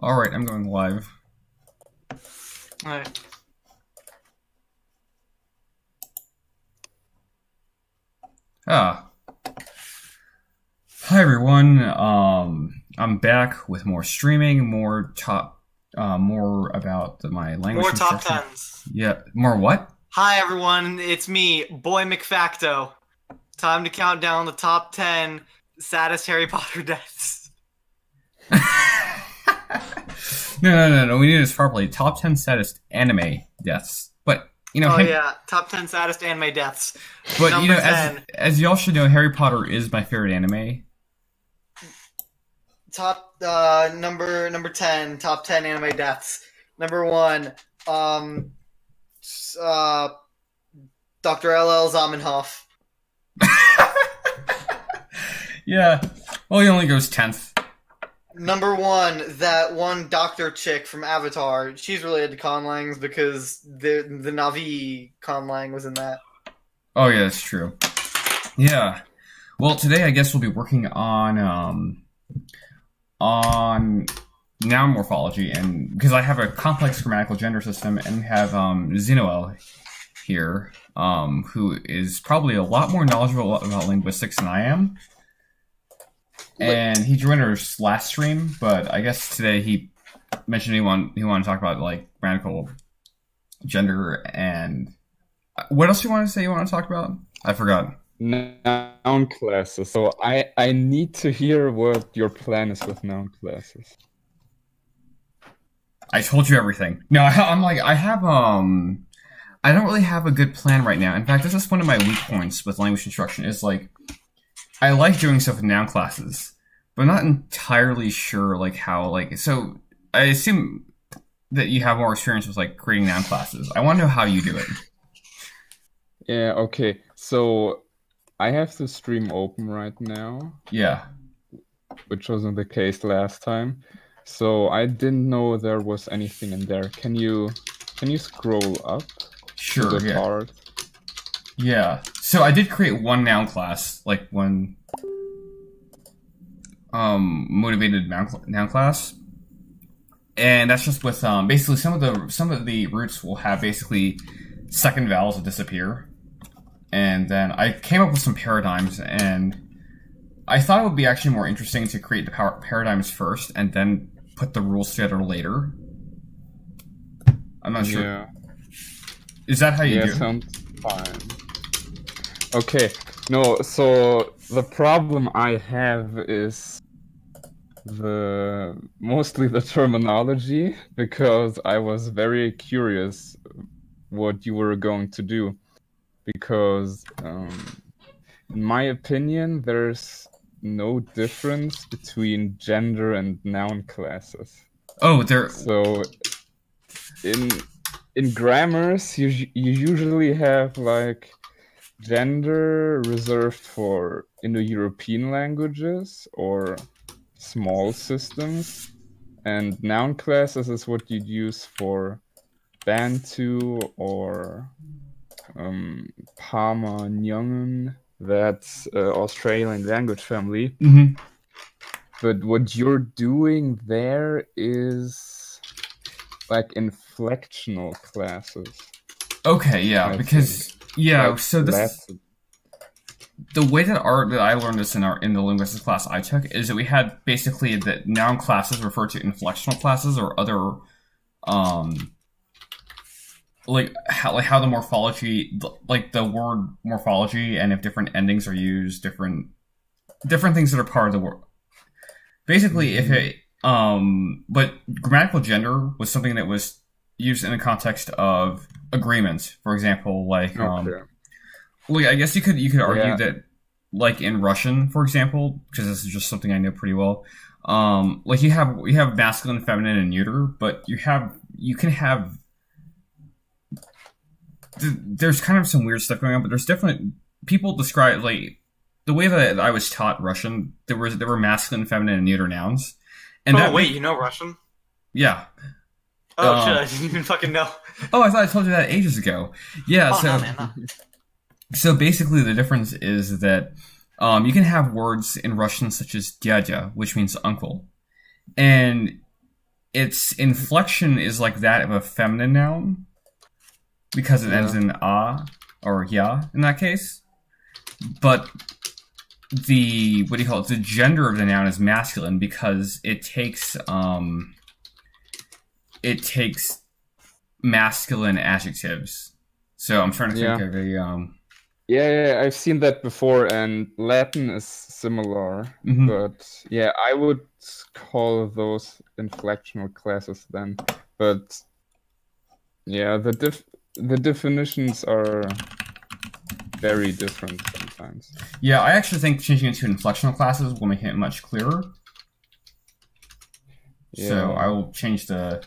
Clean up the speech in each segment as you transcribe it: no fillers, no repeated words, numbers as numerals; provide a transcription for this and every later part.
Alright, I'm going live. Alright. Ah. Hi everyone. I'm back with more streaming, more about my language More top instruction. tens. Yeah, more what? Hi everyone, it's me, Boy McFacto. Time to count down the top 10 saddest Harry Potter deaths. No. We need this properly. Top 10 saddest anime deaths. But Oh yeah, top 10 saddest anime deaths. But Number 10. as y'all should know, Harry Potter is my favorite anime. Top number 10, top 10 anime deaths. Number 1, Dr. L.L. Zamenhof. Yeah. Well, he only goes 10th. Number 1, that one doctor chick from Avatar. She's related to Conlangs because the Na'vi Conlang was in that. Oh yeah, that's true. Yeah. Well, today I guess we'll be working on noun morphology, and because I have a complex grammatical gender system and have Zenoel here, who is probably a lot more knowledgeable about linguistics than I am. And he joined our last stream, but I guess today he mentioned he wanted to talk about like grammatical gender and what else you want to say? You want to talk about? I forgot. Noun classes. So I need to hear what your plan is with noun classes. I told you everything. No, I don't really have a good plan right now. In fact, this is one of my weak points with language instruction. Is like I like doing stuff with noun classes, but I'm not entirely sure like how like. So I assume that you have more experience with like creating noun classes. I want to know how you do it. Yeah. Okay. So I have the stream open right now. Yeah. Which wasn't the case last time. So I didn't know there was anything in there. Can you scroll up? Sure. To the Yeah. part? Yeah. So I did create one noun class, like one motivated noun class, and that's just with basically some of the roots will have basically second vowels that disappear, and then I came up with some paradigms, and I thought it would be actually more interesting to create the paradigms first and then put the rules together later. I'm not sure. Yeah. Is that how you do? Yeah, sounds fine. Okay, no, so the problem I have is mostly the terminology, because I was very curious what you were going to do, because in my opinion there's no difference between gender and noun classes. Oh, there. So in grammars you usually have like gender reserved for Indo-European languages or small systems, and noun classes is what you'd use for Bantu or Pama-Nyungan, that's Australian language family. Mm-hmm. But what you're doing there is like inflectional classes. Okay, yeah, because yeah, like so this the way that I learned this in the linguistics class I took is that we had basically that noun classes refer to inflectional classes or other like how the morphology, like the word morphology, and if different endings are used, different things that are part of the word. Basically, if it but grammatical gender was something that was used in the context of agreements. For example, like well, I guess you could argue that, like in Russian, for example, because this is just something I know pretty well. Like you have masculine, feminine, and neuter, but you can have. There's kind of some weird stuff going on, but there's definitely people describe like the way that I was taught Russian. There were masculine, feminine, and neuter nouns. And you know Russian? Yeah. Oh shit! I didn't even fucking know. Oh, I thought I told you that ages ago. Yeah. Oh, so. no, man, no. So basically, the difference is that you can have words in Russian such as "dядя," which means uncle, and its inflection is like that of a feminine noun because it ends in a or ya in that case. But the the gender of the noun is masculine because it takes masculine adjectives. So I'm trying to think of a Yeah, I've seen that before, and Latin is similar. But yeah, I would call those inflectional classes then. But yeah, the definitions are very different sometimes. Yeah, I actually think changing it to inflectional classes will make it much clearer. Yeah. So I will change the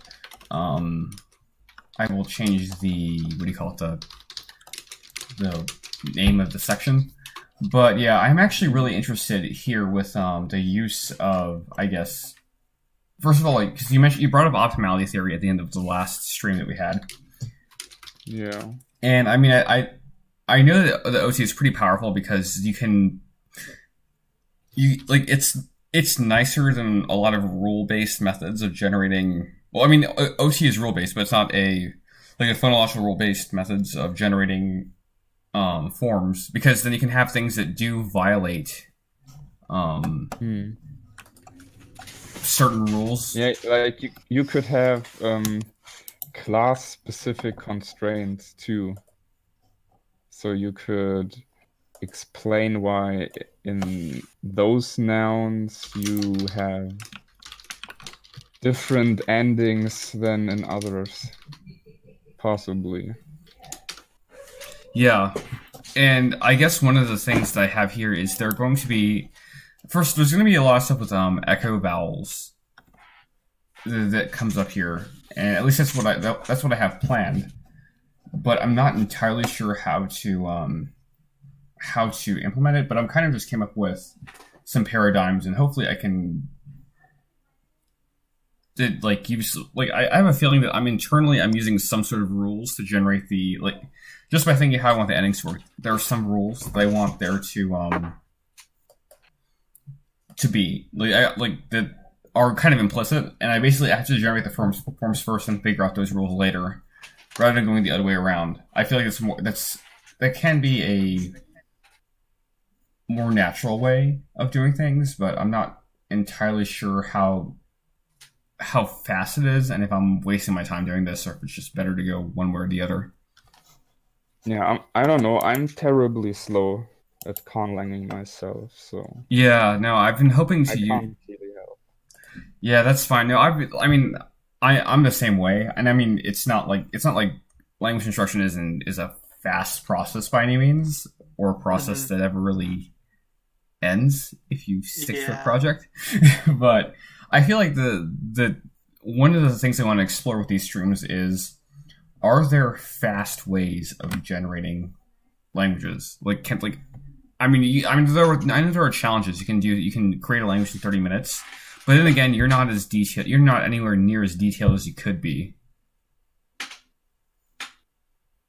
the name of the section. But yeah, I'm actually really interested here with the use of, I guess, first of all, like, because you brought up optimality theory at the end of the last stream that we had. Yeah. And I mean, I know that the OT is pretty powerful because it's nicer than a lot of rule-based methods of generating. Well, I mean, OT is rule-based, but it's not a phonological rule-based methods of generating forms, because then you can have things that do violate certain rules. Yeah, like you could have class-specific constraints too. So you could explain why in those nouns you have different endings than in others, possibly. Yeah, and I guess one of the things that I have here is there's going to be a lot of stuff with echo vowels that comes up here, and at least that's what I have planned. But I'm not entirely sure how to implement it. But I'm kind of just came up with some paradigms, and hopefully I can I have a feeling that I'm using some sort of rules to generate the just by thinking how I want the endings to work. There are some rules that I want there to be that are kind of implicit, and I basically have to generate the forms first and figure out those rules later, rather than going the other way around. I feel like that can be a more natural way of doing things, but I'm not entirely sure how fast it is, and if I'm wasting my time doing this, or if it's just better to go one way or the other. Yeah, I don't know. I'm terribly slow at conlanging myself, so... Yeah, no, I've been hoping to... I can't really help. Yeah, that's fine. No, I'm the same way, and I mean, it's not like language instruction is a fast process by any means, or a process that ever really ends if you stick to a project. But I feel like the one of the things I want to explore with these streams is, are there fast ways of generating languages? I know there are challenges. You can create a language in 30 minutes, but then again, you're not anywhere near as detailed as you could be.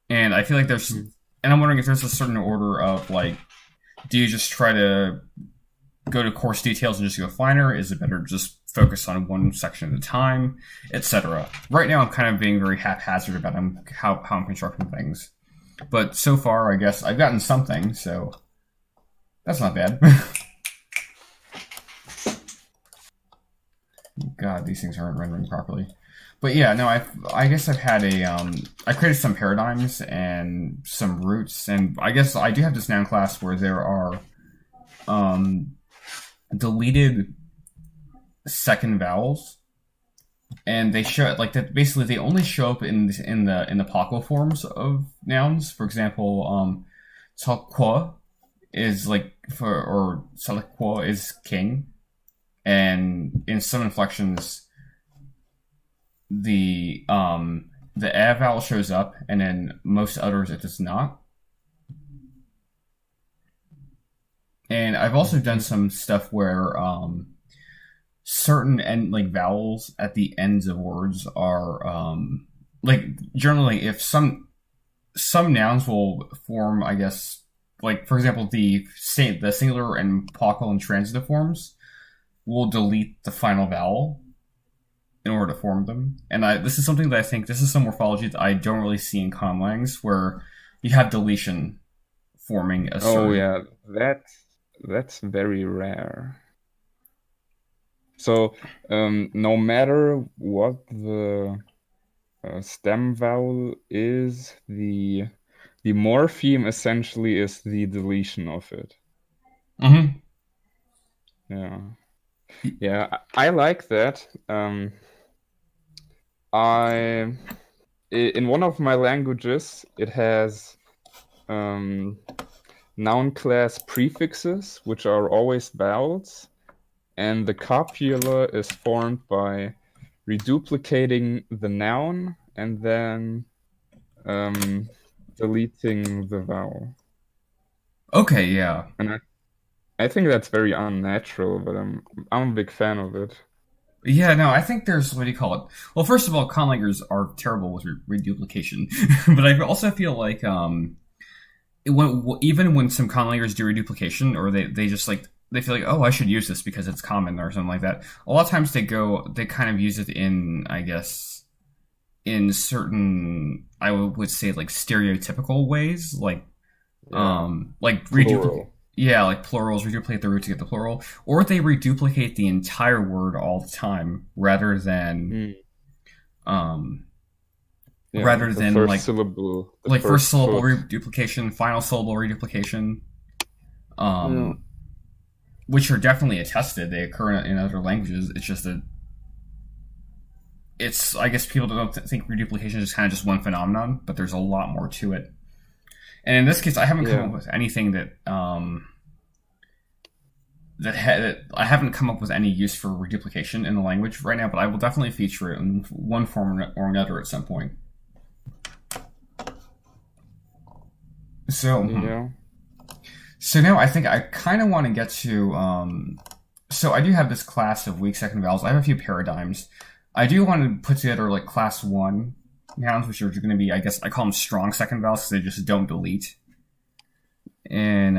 And I feel like and I'm wondering if there's a certain order of do you just try to go to coarse details and just go finer? Is it better to just focus on one section at a time, etc.? Right now, I'm kind of being very haphazard about how I'm constructing things. But so far, I guess I've gotten something, so that's not bad. God, these things aren't rendering properly. But yeah, no, I guess I've had I created some paradigms and some roots, and I guess I do have this noun class where there are deleted second vowels, and they show that basically they only show up in the Paco forms of nouns. For example, Salquo is Salquo is king, and in some inflections the a vowel shows up, and in most others it does not. And I've also done some stuff where certain vowels at the ends of words are generally, if some nouns will form, I guess, for example, the singular and paucal and transitive forms will delete the final vowel in order to form them. And this is something that I think, this is some morphology that I don't really see in conlangs, where you have deletion forming a certain... Oh yeah, that's very rare. So no matter what the stem vowel is, the morpheme essentially is the deletion of it. Mm-hmm. Yeah. Yeah, I like that. In one of my languages, it has noun class prefixes, which are always vowels, and the copula is formed by reduplicating the noun and then deleting the vowel. Okay, yeah. And I think that's very unnatural, but I'm a big fan of it. Yeah, no, I think there's, what do you call it? Well, first of all, conlangers are terrible with reduplication, but I also feel like even when some conlangers do reduplication, or they just like, they feel like, oh, I should use this because it's common or something like that. A lot of times they kind of use it in, I guess, in certain, I would say, like stereotypical ways, like Plural. Yeah, like plurals, reduplicate the root to get the plural, or they reduplicate the entire word all the time, rather than first syllable, first syllable reduplication, final syllable reduplication, which are definitely attested. They occur in other languages. It's just that I guess people don't think reduplication is kind of just one phenomenon, but there's a lot more to it. And in this case, I haven't come up with anything that I haven't come up with any use for reduplication in the language right now, but I will definitely feature it in one form or another at some point. So now I think I kind of want to get to... so I do have this class of weak second vowels. I have a few paradigms. I do want to put together like class 1 nouns, which are going to be, I guess, I call them strong second vowels because they just don't delete. And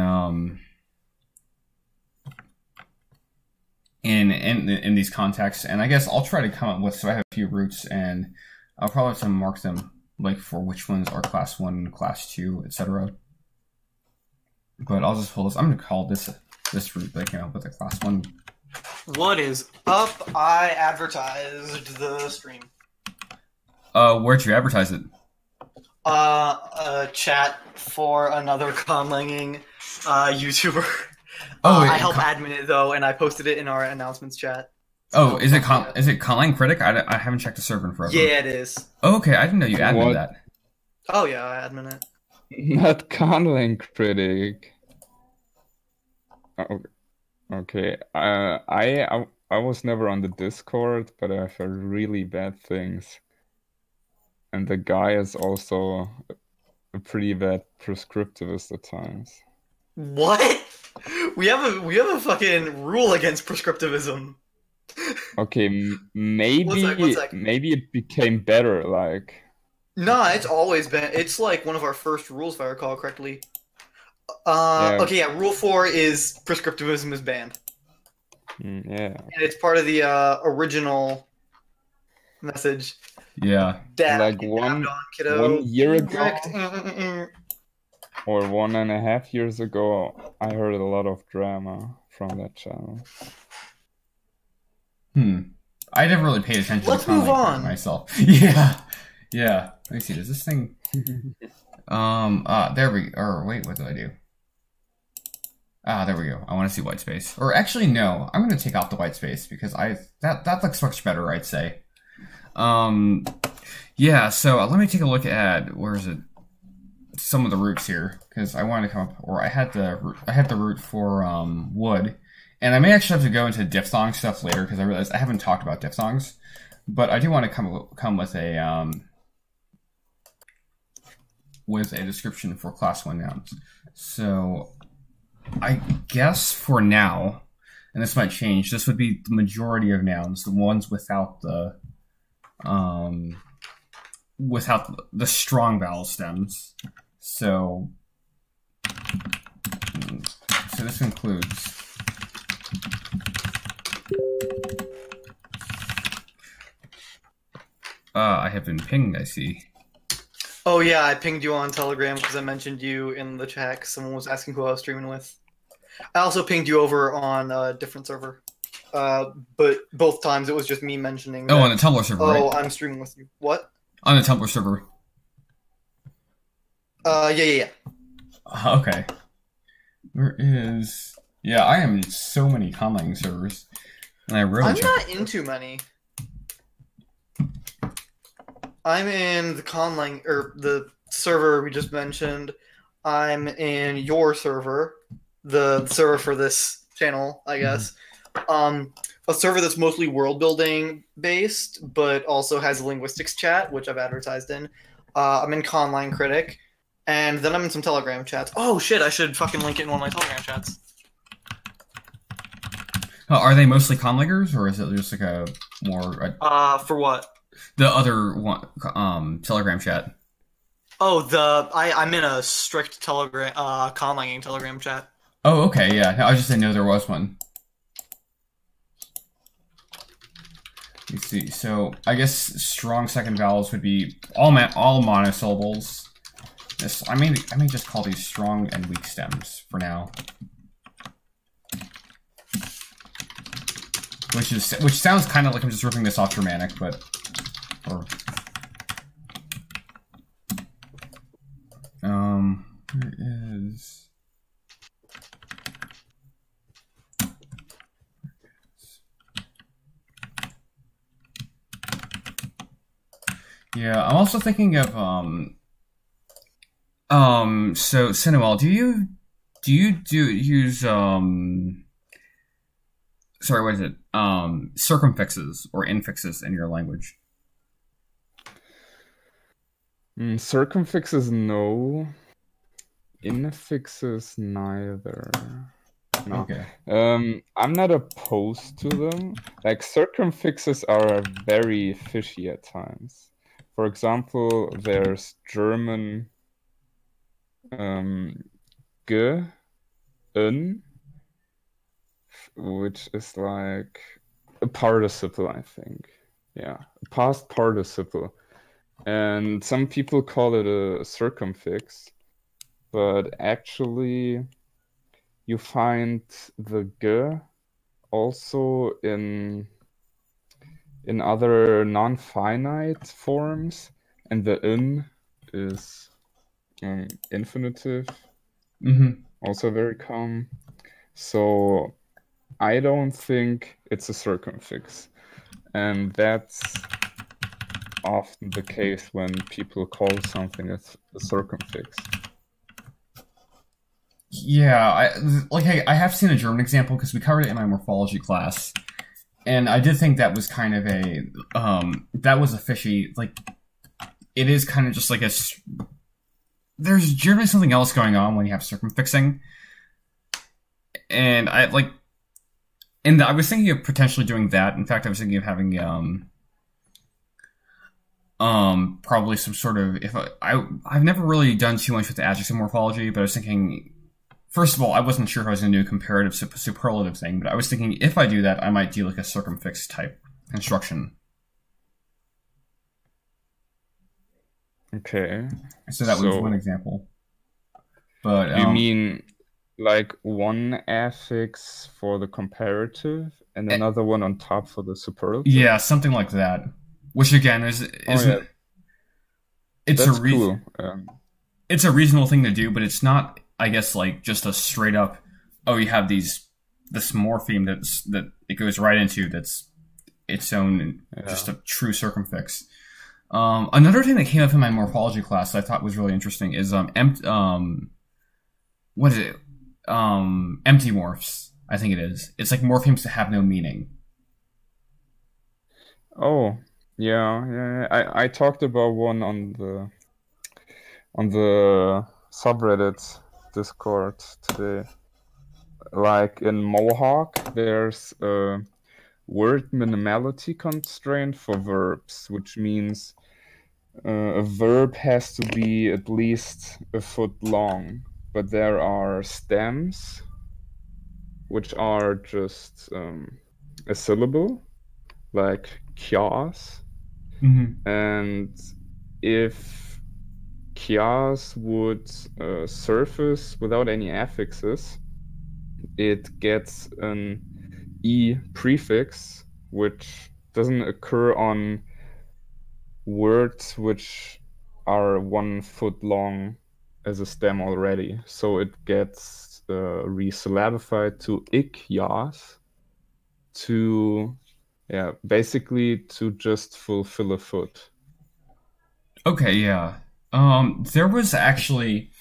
in these contexts, and I guess I'll try to come up with, so I have a few roots, and I'll probably have to mark them, like for which ones are class 1, class 2, etc. But I'll just pull this. I'm going to call this root that I came up with a class 1. What is up? I advertised the stream. Where'd you advertise it? A chat for another conlanging YouTuber. I help admin it though, and I posted it in our announcements chat. So is it Conlang Critic? I haven't checked the server in forever. Yeah, it is. Oh, okay, I didn't know you admin that. Oh yeah, I admin it. Not Conlang Critic. Okay. I was never on the Discord, but I've heard really bad things. And the guy is also a pretty bad prescriptivist at times. What? We have a fucking rule against prescriptivism. Okay, maybe it became better, like... Nah, it's always been... It's like one of our first rules, if I recall correctly. Okay, yeah, rule 4 is prescriptivism is banned. Yeah. And it's part of the original message. Yeah. Like 1 year ago, or 1.5 years ago, I heard a lot of drama from that channel. I never really paid attention Let's to move on myself. Yeah. Let me see, does this thing... there we go. Or wait, what do I do? There we go. I want to see white space. Or actually, no. I'm going to take off the white space because that looks much better, I'd say. Yeah, so let me take a look at, where is it? Some of the roots here, because I wanted to come up, or I had the root for wood, and I may actually have to go into diphthong stuff later because I realized I haven't talked about diphthongs, but I do want to come with a description for class 1 nouns. So I guess for now, and this might change, this would be the majority of nouns, the ones without the strong vowel stems. So this includes I have been pinged, I see. Oh yeah, I pinged you on Telegram because I mentioned you in the chat 'cause someone was asking who I was streaming with. I also pinged you over on a different server. But both times it was just me mentioning that, on the Tumblr server, oh, right? I'm streaming with you. What? On the Tumblr server. Yeah. Okay. There is... Yeah, I am in so many conlang servers. And I rarely I'm check. not in too many. I'm in the conlang, or the server we just mentioned. I'm in your server, the server for this channel, I guess. A server that's mostly world building based, but also has a linguistics chat, which I've advertised in. I'm in Conline Critic, and then I'm in some Telegram chats. Oh shit! I should fucking link it in one of my Telegram chats. Are they mostly conlangers, or is it just like a more... For what? The other one, Telegram chat. Oh, I'm in a strict Telegram, conlanging Telegram chat. Oh, okay, yeah. I just didn't know there was one. Let's see. So I guess strong second vowels would be all monosyllables. I may just call these strong and weak stems for now. Which sounds kind of like I'm just ripping this off Germanic, but where is... Yeah, I'm also thinking of so Cinemal, do you use sorry, what is it? Circumfixes or infixes in your language? Circumfixes, no. Infixes, neither. No. Okay. I'm not opposed to them. Like, circumfixes are very fishy at times. For example, there's German ge, n, which is like a participle, I think. Yeah, a past participle. And some people call it a circumfix, but actually you find the ge also in other non-finite forms, and the in is infinitive, also very common. So I don't think it's a circumfix, and that's often the case when people call something a circumfix. Yeah, I have seen a German example because we covered it in my morphology class, and I did think that was kind of a that was a fishy, like, it is kind of just like there's generally something else going on when you have circumfixing, and I was thinking of potentially doing that. In fact, I was thinking of having probably some sort of, I've never really done too much with the adjective morphology, but I was thinking, first of all, I wasn't sure if I was going to do a comparative superlative thing, but I was thinking if I do that, I might do like a circumfix type construction. Okay. So that was one example. But you mean like one affix for the comparative and another one on top for the superlative? Yeah, something like that. Which again is it's cool. It's a reasonable thing to do, but it's not, I guess, like just a straight up, oh, you have this morpheme that it goes right into that's its own, just a true circumfix. Another thing that came up in my morphology class that I thought was really interesting is what is it? Empty morphs, I think it is. It's like morphemes that have no meaning. Oh, yeah. I talked about one on the subreddit Discord today. Like in Mohawk, there's a word minimality constraint for verbs, which means a verb has to be at least a foot long, but there are stems which are just a syllable, like kjas, And if chias would surface without any affixes, it gets an E prefix, which doesn't occur on words which are 1 foot long as a stem already. So it gets resyllabified to ikyas, to basically to just fulfill a foot. Okay, yeah. There was actually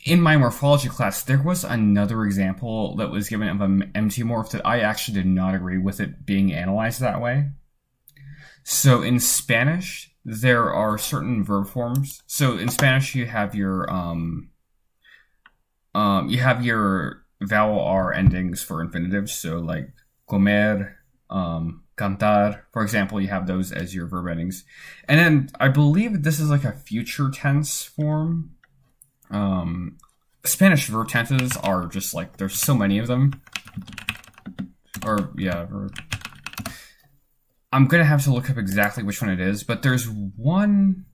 in my morphology class, there was another example that was given of an empty morph that I actually did not agree with it being analyzed that way. So in Spanish, there are certain verb forms. So in Spanish, you have your vowel R endings for infinitives. So like comer, cantar, for example, you have those as your verb endings. And then I believe this is like a future tense form. Spanish verb tenses are just like, there's so many of them. I'm gonna have to look up exactly which one it is, but there's one,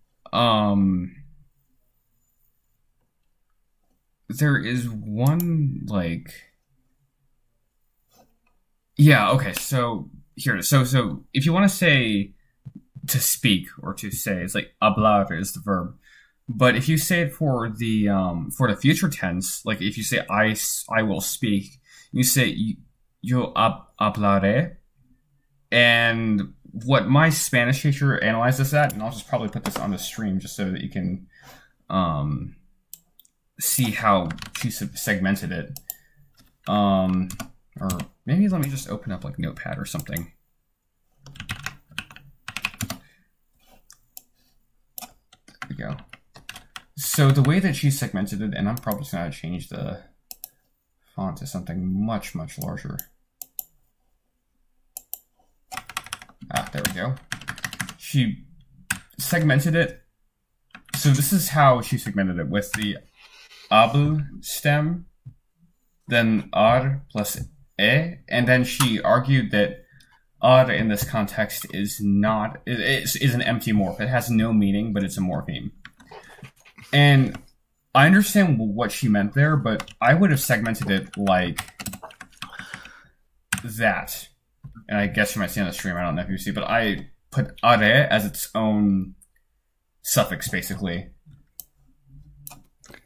there is one, like, yeah, okay, so here it is. So if you want to say to speak or to say, it's like hablar is the verb. But if you say it for the future tense, like if you say I will speak, you say yo hablaré. And what my Spanish teacher analyzed this at, and I'll just probably put this on the stream just so that you can see how she segmented it. Or maybe let me just open up like Notepad or something. There we go. So the way that she segmented it, and I'm probably just going to change the font to something much, much larger. There we go. She segmented it. So this is how she segmented it, with the abu stem, then ar plus e, and then she argued that ar in this context is not is an empty morph. It has no meaning, but it's a morpheme. And I understand what she meant there, but I would have segmented it like that. And I guess you might see on the stream, I don't know if you see, but I put are as its own suffix, basically.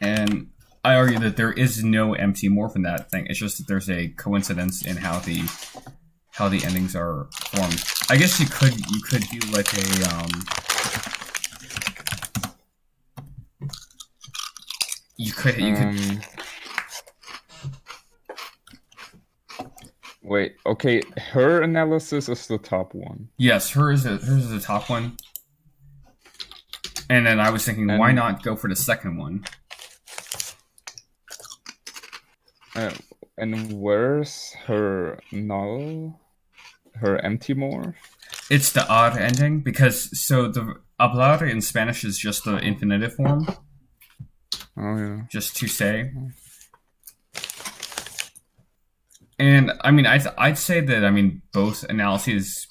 And I argue that there is no empty morph in that thing. It's just that there's a coincidence in how the endings are formed. I guess you could do like a you could Wait, okay, her analysis is the top one. Yes, hers is the top one. And then I was thinking, why not go for the second one? And where's her null? Her empty morph? It's the ar ending, because so the hablar in Spanish is just the infinitive form. Oh yeah. Just to say. And I mean, I'd say that, I mean, both analyses.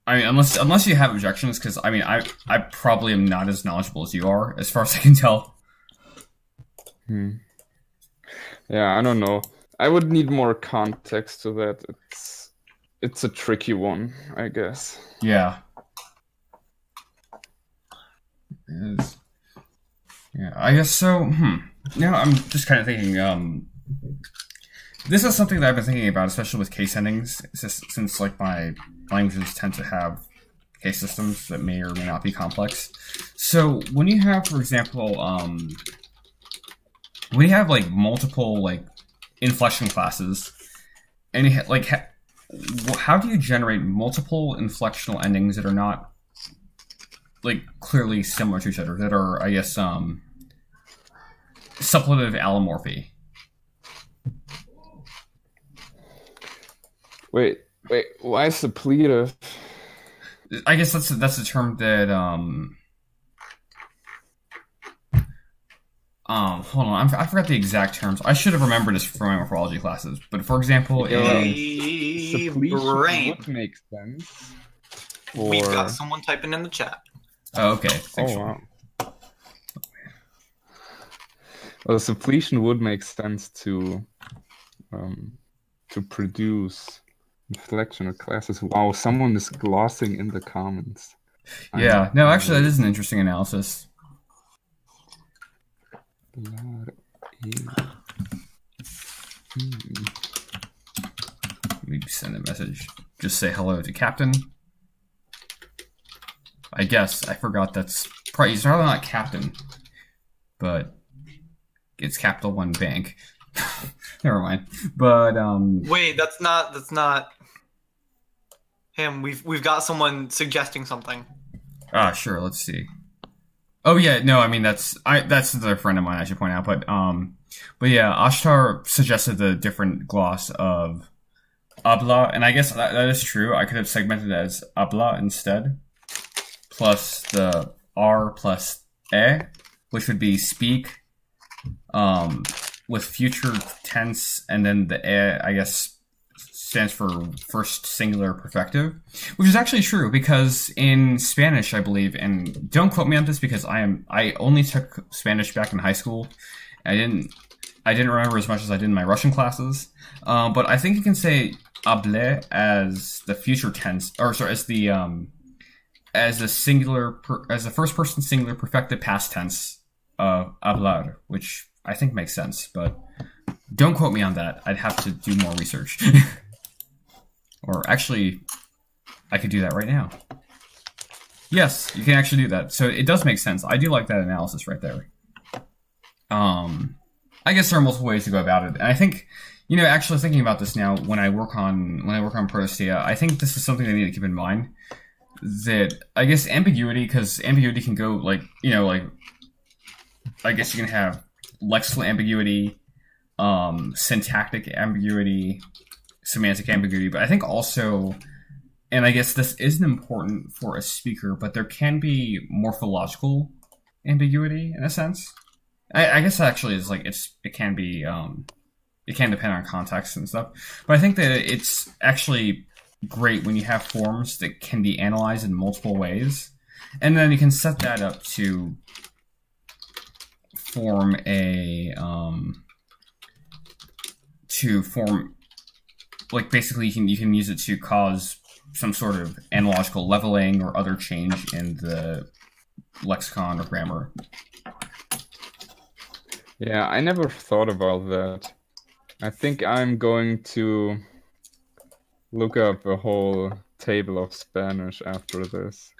I mean, unless you have objections, because I mean, I probably am not as knowledgeable as you are, as far as I can tell. Yeah, I don't know. I would need more context to that. It's a tricky one, I guess. Yeah. It is. Yeah, I guess so. Now I'm just kind of thinking. This is something that I've been thinking about, especially with case endings, since like my languages tend to have case systems that may or may not be complex. So when you have, for example, when you have like multiple like inflection classes, and you like how do you generate multiple inflectional endings that are not like clearly similar to each other, that are, I guess, suppletive allomorphy? Wait, why suppletive? I guess that's the term that hold on, I forgot the exact terms. I should have remembered this from my morphology classes. But for example, suppletion would make sense. We've or got someone typing in the chat. Oh, okay. Thanks, Sean. wow. Well, suppletion would make sense to produce inflectional classes. Wow, someone is glossing in the comments. Yeah. No, actually, that is an interesting analysis. Let me send a message. Just say hello to Captain. I guess I forgot that's probably he's probably not Captain, but it's Capital One Bank. Never mind. But Wait, that's not him. We've got someone suggesting something. Sure. Let's see. Oh yeah, no, I mean that's another friend of mine I should point out, but yeah, Ashtar suggested the different gloss of habla, and I guess that is true. I could have segmented it as habla instead, plus the R plus E, which would be speak, with future tense, and then the E, I guess, stands for first singular perfective, which is actually true because in Spanish, I believe, and don't quote me on this because I only took Spanish back in high school. I didn't remember as much as I did in my Russian classes. But I think you can say hable as the future tense, or sorry, as the first person singular perfected past tense of hablar, which I think makes sense, but don't quote me on that. I'd have to do more research. Or actually, I could do that right now. Yes, you can actually do that. So it does make sense. I do like that analysis right there. I guess there are multiple ways to go about it. And I think, actually thinking about this now, when I work on Proto-Stiie, I think this is something I need to keep in mind. That, I guess, ambiguity, because ambiguity can go, I guess you can have lexical ambiguity, syntactic ambiguity, semantic ambiguity, but I think also, and I guess this isn't important for a speaker, but there can be morphological ambiguity in a sense. I guess actually is it can be it can depend on context and stuff, but I think that it's actually great when you have forms that can be analyzed in multiple ways, and then you can set that up to form basically you can use it to cause some sort of analogical leveling or other change in the lexicon or grammar. Yeah, I never thought about that. I think I'm going to look up a whole table of Spanish after this.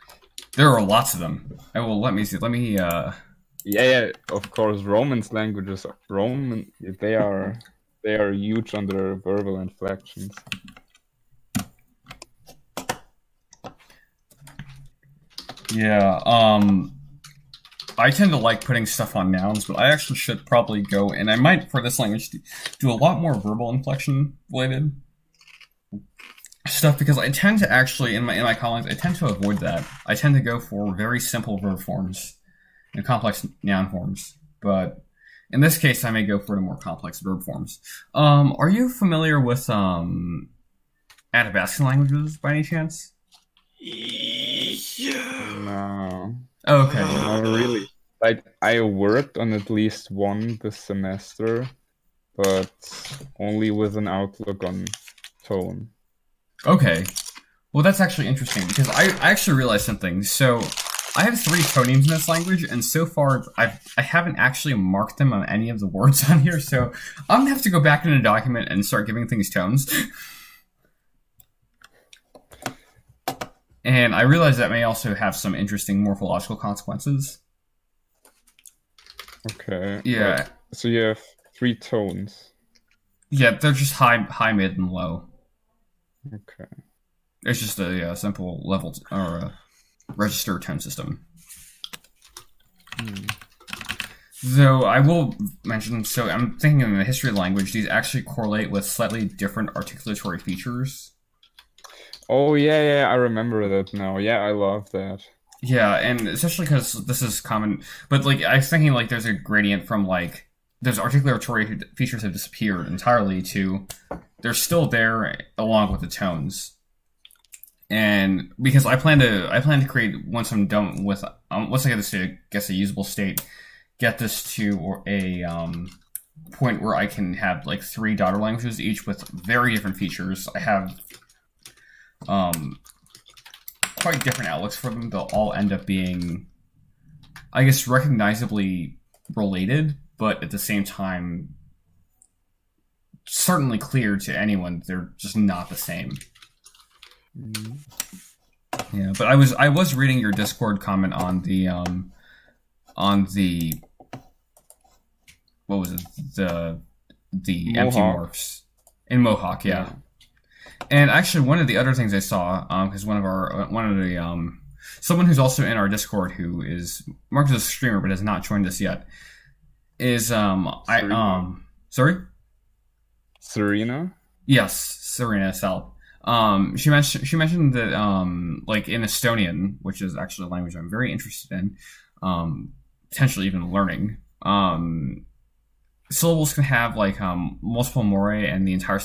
There are lots of them. Let me see. Yeah, of course, Romance languages, they are huge on their verbal inflections. Yeah, I tend to like putting stuff on nouns, but I actually should probably go, and I might, for this language, do a lot more verbal inflection related stuff, because I tend to actually, in my callings, I tend to avoid that. I tend to go for very simple verb forms and complex noun forms, but in this case, I may go for the more complex verb forms. Are you familiar with Athabascan languages by any chance? Yeah. No. Okay. Not really. I worked on at least one this semester, but only with an outlook on tone. Okay. Well, that's actually interesting, because I actually realized something. So, I have 3 phonemes in this language, and so far, I haven't actually marked them on any of the words on here, so I'm gonna have to go back in a document and start giving things tones. And I realize that may also have some interesting morphological consequences. Okay. Yeah. So you have 3 tones. Yeah, they're just high, mid, and low. Okay. It's just a simple level or a register tone system. Though I will mention, so I'm thinking in the history of the language, these actually correlate with slightly different articulatory features. Oh, yeah, I remember that now. Yeah, I love that. Yeah, and especially because this is common, but I was thinking there's a gradient from those articulatory features have disappeared entirely to they're still there along with the tones. and because I plan to create once I'm done with once I get this to I guess a usable state, get this to a point where I can have like 3 daughter languages, each with very different features. I have quite different outlooks for them. They'll all end up being, I guess, recognizably related, but at the same time, certainly clear to anyone they're just not the same. Mm. Yeah, but I was reading your Discord comment on the what was it, the empty Mohawk. morphs in Mohawk, yeah. And actually, one of the other things I saw, because someone who's also in our Discord who is marked as a streamer but has not joined us yet, is sorry, Serena? yes, Serena Sal. She mentioned that like in Estonian, which is actually a language I'm very interested in, potentially even learning. Syllables can have like multiple morae, and the entire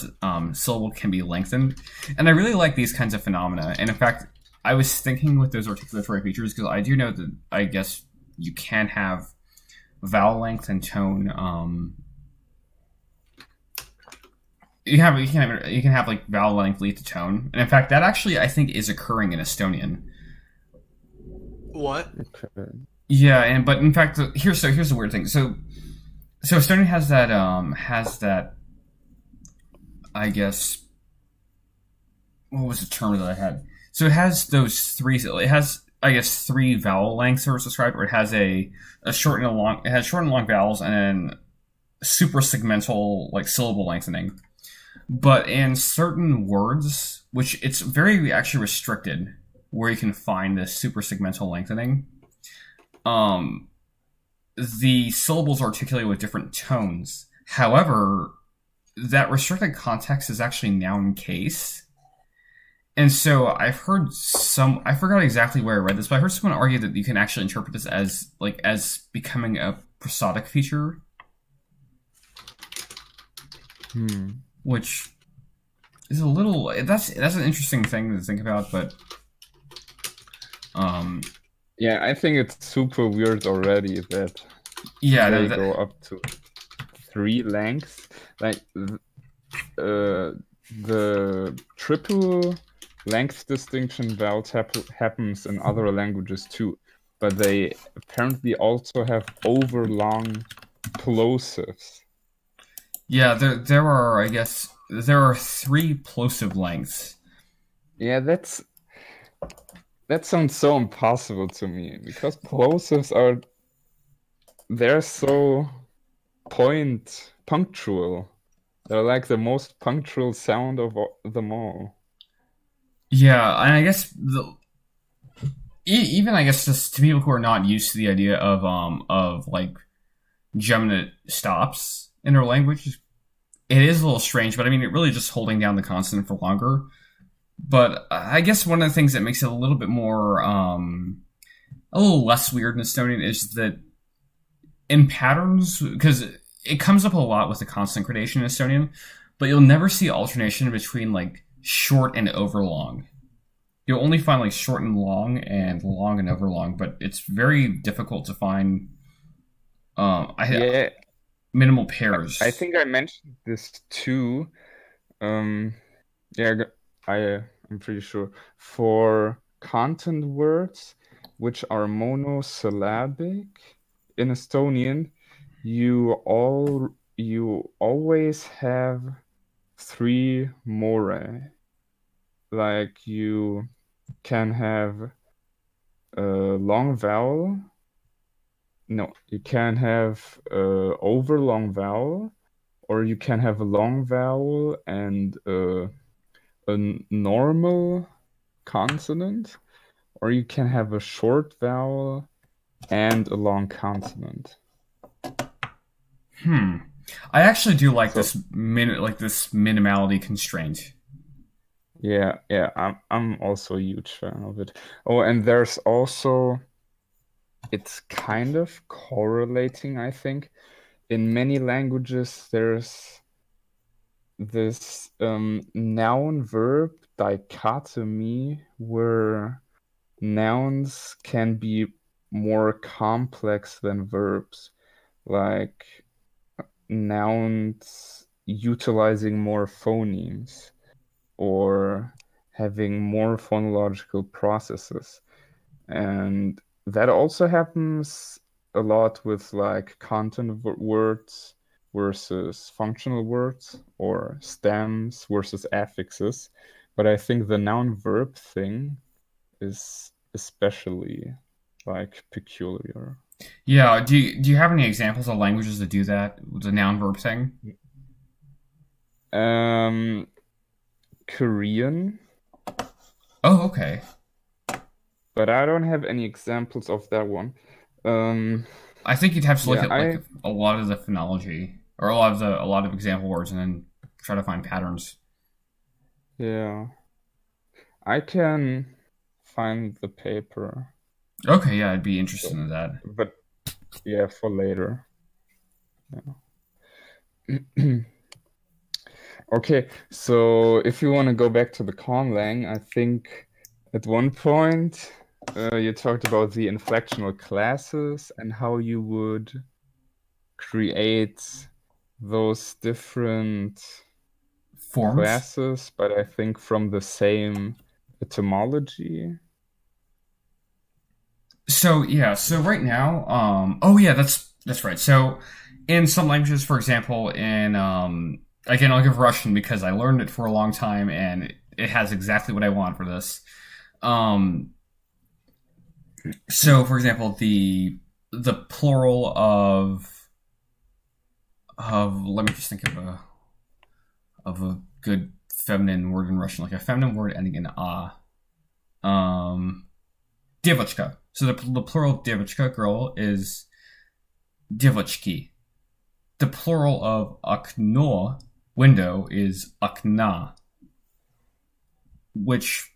syllable can be lengthened. And I really like these kinds of phenomena. And in fact, I was thinking with those articulatory features, because I do know that I guess you can have vowel length and tone. You can have like vowel length lead to tone, and in fact, that actually I think is occurring in Estonian. What? Okay. Yeah, but in fact, here's the weird thing. So Estonian has that I guess, what was the term that I had? So it has it has I guess 3 vowel lengths that are described, or it has a short and a long. It has short and long vowels, and then super segmental like syllable lengthening. But in certain words, which it's very actually restricted, where you can find this super segmental lengthening, the syllables are articulated with different tones. However, that restricted context is actually noun case. And so I've heard I forgot exactly where I read this, but I heard someone argue that you can actually interpret this as becoming a prosodic feature. Which is a little, that's an interesting thing to think about, but yeah, I think it's super weird already that they go up to 3 lengths. Like the triple length distinction vowels happens in other languages too, but they apparently also have overlong plosives. Yeah, there are, I guess, there are 3 plosive lengths. Yeah, that sounds so impossible to me, because plosives they're so punctual. They're like the most punctual sound of them all. Yeah, and I guess even I guess just to people who are not used to the idea of like geminate stops in their language, it is a little strange, but I mean, it really just holding down the consonant for longer. But I guess one of the things that makes it a little bit more, a little less weird in Estonian is that in patterns, because it comes up a lot with the consonant gradation in Estonian, but you'll never see alternation between like short and overlong. You'll only find like short and long and overlong, but it's very difficult to find minimal pairs. I think I mentioned this too. Yeah, I'm pretty sure. For content words which are monosyllabic in Estonian, you always have 3 morae. Like you can have a long vowel. No, you can have a overlong vowel, or you can have a long vowel and a normal consonant, or you can have a short vowel and a long consonant. I actually do like this minimality constraint. Yeah, I'm also a huge fan of it. Oh, and there's also, it's kind of correlating, I think. In many languages, there's this noun-verb dichotomy where nouns can be more complex than verbs, like nouns utilizing more phonemes or having more phonological processes. And that also happens a lot with like content words versus functional words or stems versus affixes. But I think the noun verb thing is especially like peculiar. Yeah. Do you have any examples of languages that do that? The noun verb thing? Korean, Oh, okay. but I don't have any examples of that one. I think you'd have to look Yeah, at like a lot of the phonology or a lot of example words and then try to find patterns. yeah, I can find the paper, Okay, yeah, I'd be interested in that. but yeah, for later. Yeah. Okay, so if you want to go back to the conlang, I think at one point you talked about the inflectional classes and how you would create those different Forms. classes, but I think from the same etymology. So yeah, so right now, oh yeah, that's right. So in some languages, for example, in again, I'll give Russian because I learned it for a long time and it has exactly what I want for this. So for example, the plural of let me just think of a good feminine word in Russian, like a feminine word ending in a. Девочка. So the plural девочка, girl, is девочки. The plural of окно, window, is окна. Which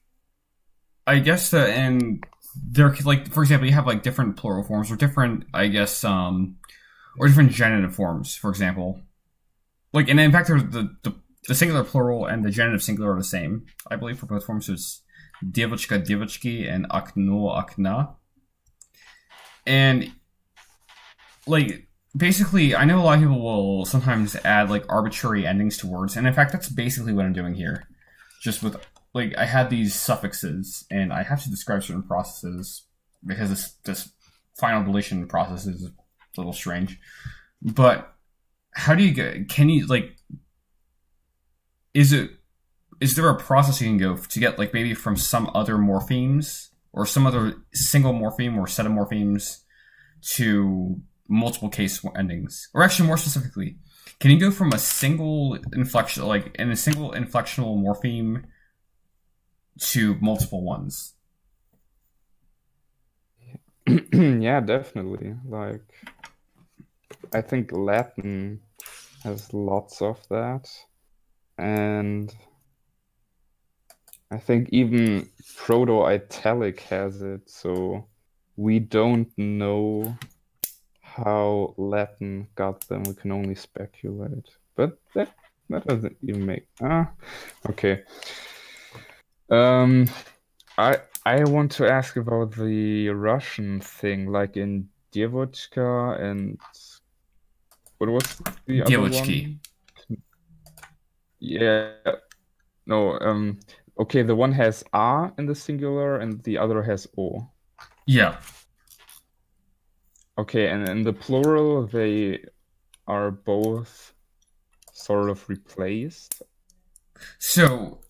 I guess and there, like, for example, you have like different plural forms or different, I guess, or different genitive forms, for example. Like, and in fact, the singular plural and the genitive singular are the same, I believe, for both forms. So it's девочка, девочки, and окно, окна. And, like, basically, I know a lot of people will sometimes add, like, arbitrary endings to words. And in fact, that's basically what I'm doing here. Just with, like, I had these suffixes, and I have to describe certain processes because this final deletion process is a little strange. But how do you get, can you, like, is there a process you can go to get, like, maybe from some other morphemes or some other single morpheme or set of morphemes to multiple case endings? Or actually, more specifically, can you go from a single inflection, like in a single inflectional morpheme, to multiple ones? Yeah, definitely. Like, I think Latin has lots of that. And I think even Proto-Italic has it, so we don't know how Latin got them. We can only speculate. But that doesn't even make... okay. I want to ask about the Russian thing, like in Devochka and... What was the other Девочки. one? Yeah. No, okay, the one has A in the singular and the other has O. Yeah. Okay, and in the plural, they are both sort of replaced. So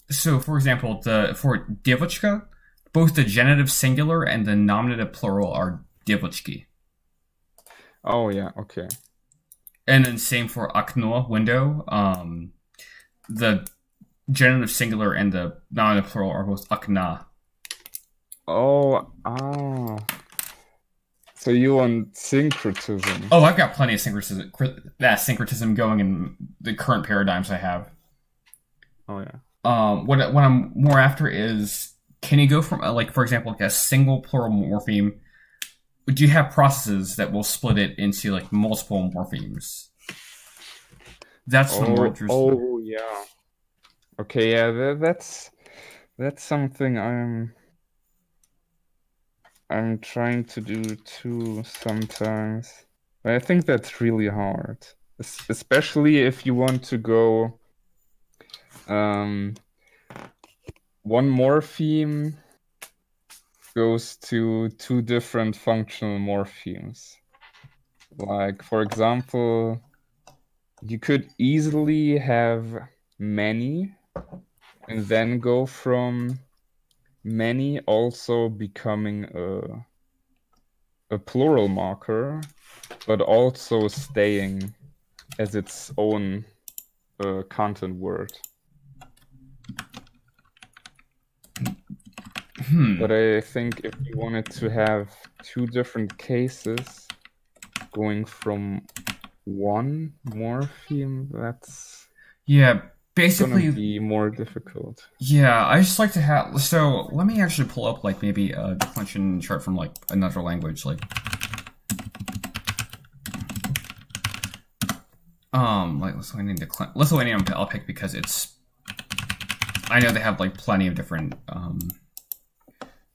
for example, for девочка, both the genitive singular and the nominative plural are девочки. Oh yeah, okay. And then same for окно, window. The genitive singular and the nominative plural are both окна. Oh, so you want syncretism? Oh, I've got plenty of syncretism going in the current paradigms I have. Oh yeah. What I'm more after is, can you go from like, for example, like a single plural morpheme? Do you have processes that will split it into like multiple morphemes? That's what I'm more interested in. Oh yeah. Okay, yeah, that's That's something I'm trying to do too sometimes. But I think that's really hard, especially if you want to go one morpheme goes to two different functional morphemes. Like, for example, you could easily have many and then go from many also becoming a plural marker, but also staying as its own content word. But I think if you wanted to have two different cases going from one morpheme, that's basically gonna be more difficult. Yeah, I just like to have. So let me actually pull up like maybe a declension chart from like another language, like Lithuanian. I'll pick because it's. I know they have like plenty of different.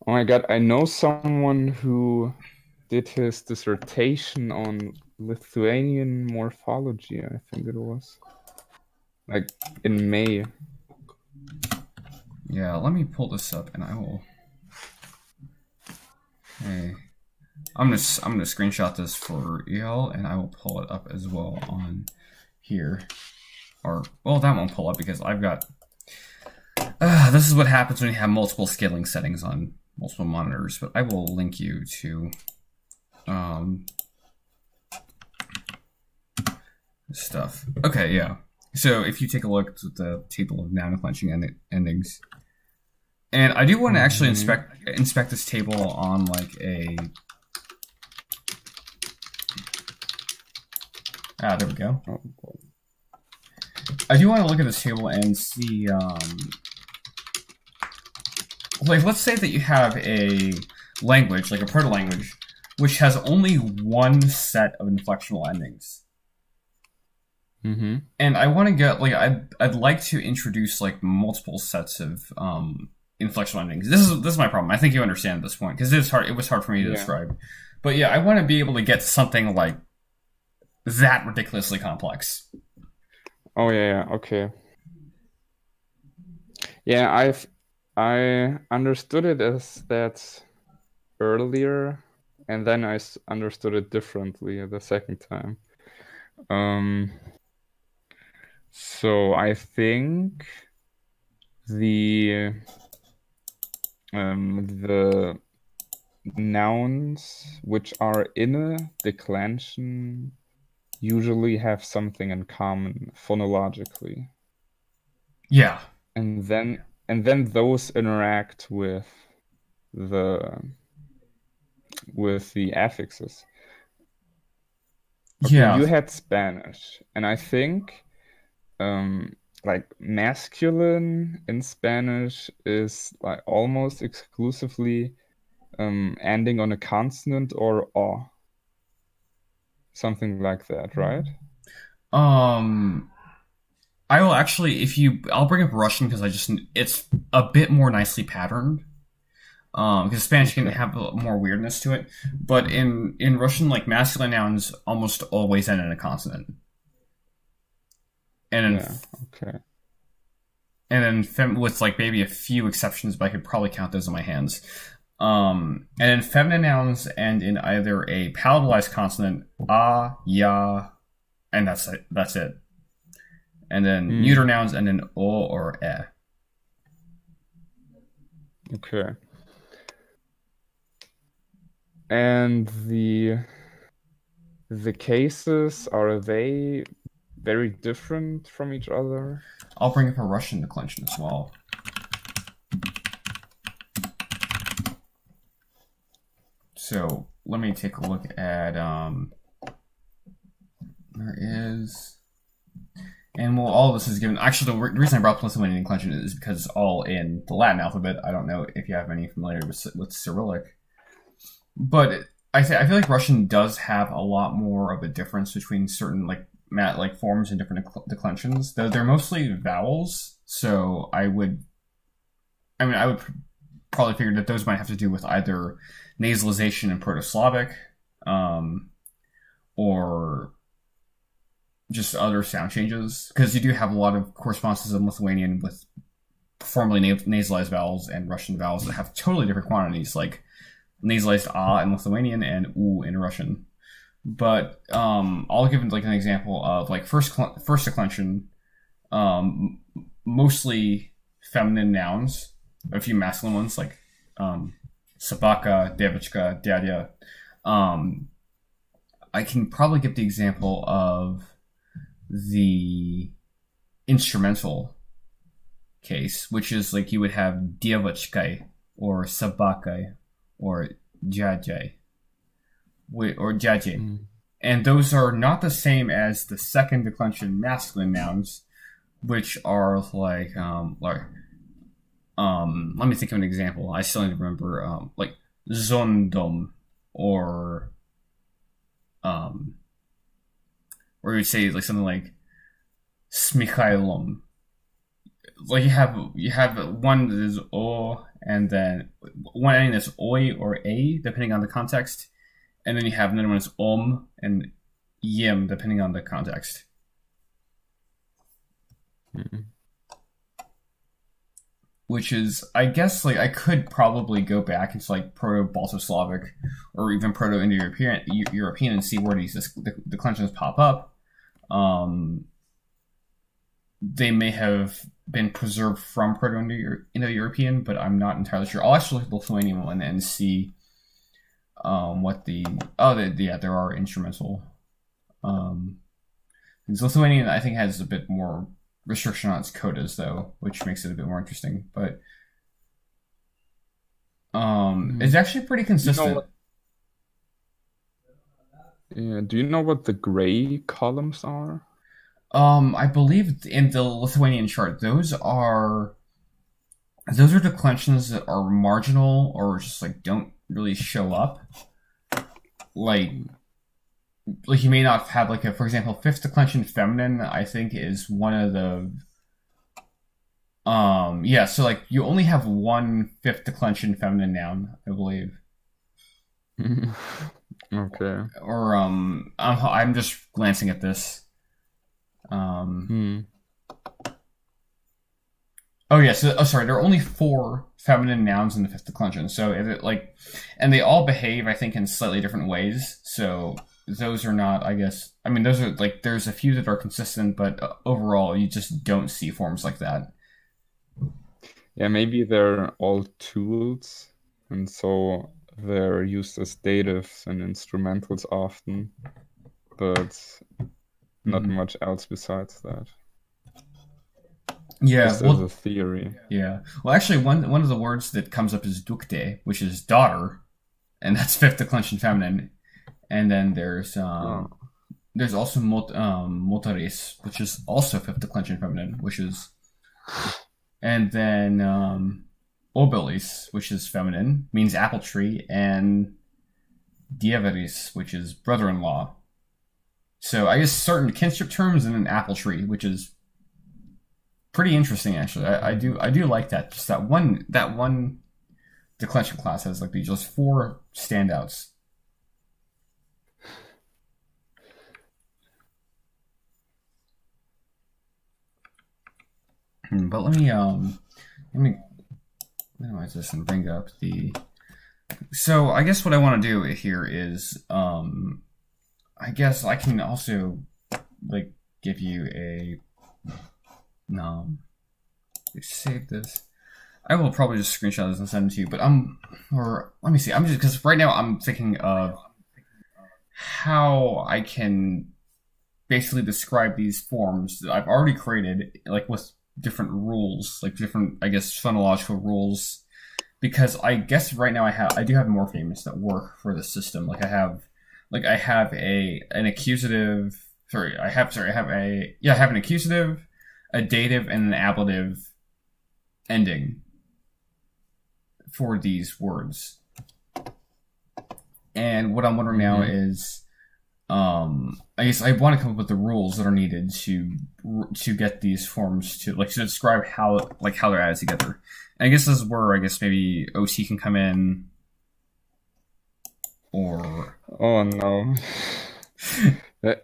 Oh my god, I know someone who did his dissertation on Lithuanian morphology, I think it was. Like in May. Yeah, let me pull this up and I will. Hey, I'm gonna screenshot this for y'all and I will pull it up as well on here. Or well, that won't pull up because I've got. This is what happens when you have multiple scaling settings on multiple monitors. But I will link you to stuff. Okay, yeah. So if you take a look at the table of noun declension endings, and I do want to actually inspect this table on like a. There we go. I do want to look at this table and see, like, let's say that you have a language, like a proto-language, which has only one set of inflectional endings. Mm-hmm. And I want to get, like, I'd like to introduce, like, multiple sets of inflectional endings. This is my problem. I think you understand at this point, because it was hard for me to describe. But yeah, I want to be able to get something, like, that ridiculously complex. Oh yeah, okay. Yeah, I understood it as that earlier, and then I understood it differently the second time. So I think the nouns which are in a declension usually have something in common phonologically. Yeah. And then those interact with the affixes. Okay, Yeah. you had Spanish, and I think like masculine in Spanish is like almost exclusively ending on a consonant or "o." Something like that, right? I will actually, I'll bring up Russian because it's a bit more nicely patterned. Because Spanish can have a more weirdness to it, but in Russian, like masculine nouns almost always end in a consonant. And then with like maybe a few exceptions, but I could probably count those on my hands. And then feminine nouns end in either a palatalized consonant, a, ya, and that's it. And then neuter nouns end in o or e. Okay. And the cases, are they very different from each other? I'll bring up a Russian declension as well. So let me take a look at there is, and well, all of this is given. Actually, the reason I brought up Lithuanian declension is because it's all in the Latin alphabet. I don't know if you have any familiarity with Cyrillic, but I feel like Russian does have a lot more of a difference between certain like forms and different declensions. Though they're mostly vowels, so I would I mean, I would probably figure that those might have to do with either nasalization in Proto-Slavic, or just other sound changes, because you do have a lot of correspondences in Lithuanian with formerly nasalized vowels and Russian vowels that have totally different quantities, like nasalized a in Lithuanian and u in Russian. But I'll give like an example of like first declension, mostly feminine nouns, a few masculine ones like sabaka, devichka, dadya. I can probably give the example of the instrumental case, which is like you would have devichkai or sabakai or jajai or jaje. And those are not the same as the second declension masculine nouns, which are like let me think of an example. I still need to remember like zondom or you say like something like smichailom. Like you have one that is o, and then one ending that's oi or a, depending on the context, and then you have another one that's and yim, depending on the context. Which is, I guess, like I could probably go back into like Proto-Balto-Slavic or even Proto-Indo-European and see where these declensions pop up. They may have been preserved from Proto-Indo-European, but I'm not entirely sure. I'll actually look at the Lithuanian one and see what there are instrumental. Lithuanian, I think, has a bit more restriction on its codas, though, which makes it a bit more interesting. But it's actually pretty consistent. Do you know what the gray columns are? I believe in the Lithuanian chart, those are declensions that are marginal or just like don't really show up. Like you may not have like for example, fifth declension feminine, I think, is one of the so like you only have one fifth declension feminine noun, I believe. Okay. Or I'm just glancing at this. Oh yeah, sorry, there are only 4 feminine nouns in the fifth declension. So and they all behave, I think, in slightly different ways. So those are not, I guess, I mean, those are like, there's a few that are consistent, but overall you just don't see forms like that. Yeah, maybe they're all tools, and so they're used as datives and instrumentals often, but not much else besides that. Yeah, just as a theory. Yeah. Well, actually, one of the words that comes up is dukte, which is daughter, and that's fifth declension feminine. And then there's also motaris, which is also fifth declension feminine, which is, and then obelis, which is feminine, means apple tree, and dieveris, which is brother-in-law. So I guess certain kinship terms and an apple tree, which is pretty interesting, actually. I do like that. Just that one declension class has like these just 4 standouts. But let me minimize this and bring up the. So I guess what I want to do here is I guess I can also like give you a save this. I will probably just screenshot this and send it to you. But let me see. I'm just because right now I'm thinking of how I can basically describe these forms that I've already created, like with different rules, like different, I guess, phonological rules. Because I guess right now I do have morphemes that work for the system. Like I have an accusative. I have an accusative, a dative, and an ablative ending for these words. And what I'm wondering now is, I guess I want to come up with the rules that are needed to get these forms to describe how they're added together. And I guess this is where maybe OT can come in, or Oh no.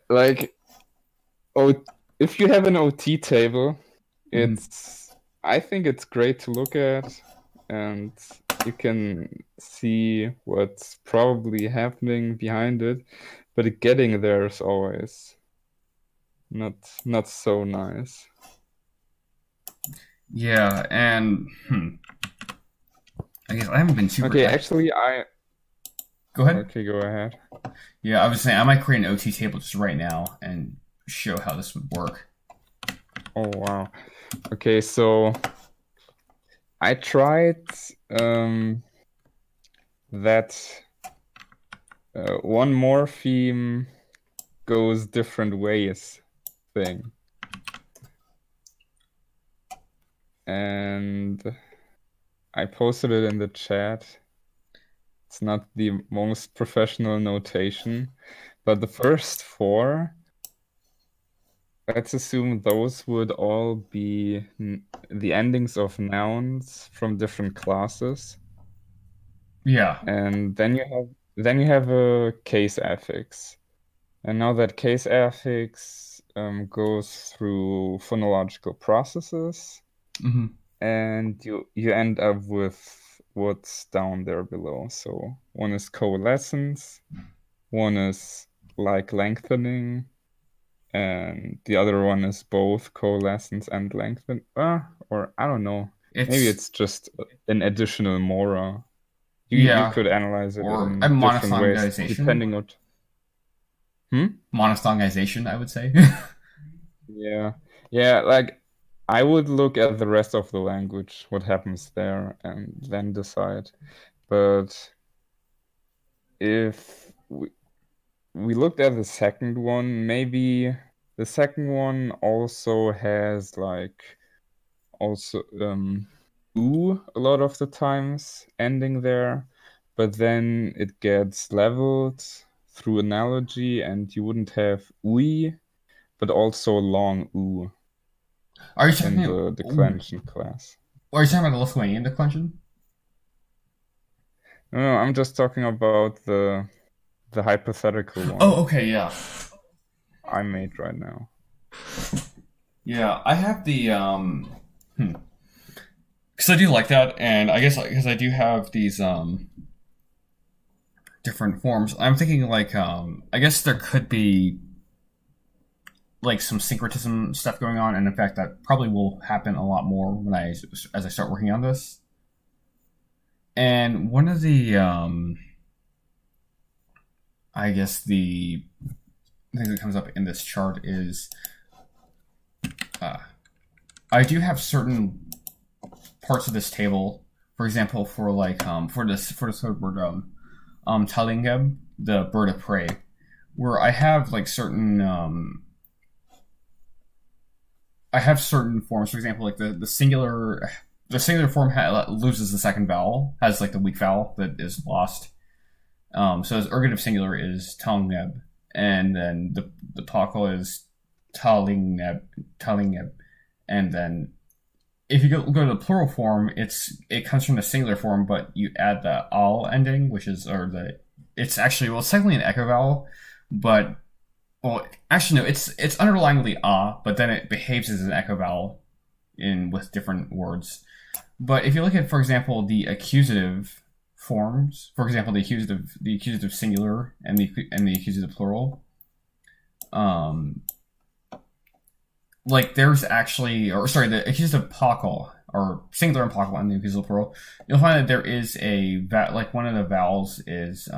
Like, if you have an OT table, I think it's great to look at, and you can see what's probably happening behind it, but getting there is always not so nice. Yeah, and I guess I haven't been super. Okay, actually, Go ahead. Okay, go ahead. Yeah, I was saying I might create an OT table just right now and show how this would work. Oh wow. Okay, so I tried that one morpheme goes different ways thing. And I posted it in the chat. It's not the most professional notation, but the first four, let's assume those would all be the endings of nouns from different classes. Yeah. And then you have a case affix. And now that case affix goes through phonological processes, and you end up with what's down there below. So one is coalescence, one is like lengthening, and the other one is both coalescence and lengthen. Or I don't know. Maybe it's just an additional mora. You could analyze it or in a different ways, monophthongization. depending on. Monophthongization, I would say. Yeah, like I would look at the rest of the language, what happens there, and then decide. But if we looked at the second one, maybe the second one also has ooh a lot of the times ending there, but then it gets leveled through analogy, and you wouldn't have ooey, but also long ooh. Are you talking in the declension class? Are you talking about the Lithuanian declension? No, I'm just talking about the hypothetical one. Oh, okay, yeah. I made right now. Yeah, I have the because I do like that, and I guess because I do have these different forms. I'm thinking I guess there could be some syncretism stuff going on, and in fact that probably will happen a lot more as I start working on this. And one of the I guess the thing that comes up in this chart is I do have certain parts of this table, for example, for this third word talingeb, the bird of prey, where I have certain I have certain forms. For example, the singular form loses the second vowel, has the weak vowel that is lost. So his ergative singular is talingeb, and then the particle is talingeb, and then if you go to the plural form, it comes from the singular form, but you add the al ending, which is it's technically an echo vowel, but actually no, it's underlying with the but then it behaves as an echo vowel with different words. But if you look at, for example, the accusative forms, for example, the accusative singular and the accusative plural, there's actually, the accusative pockle, or singular and pockle and the accusative plural, you'll find that there is one of the vowels is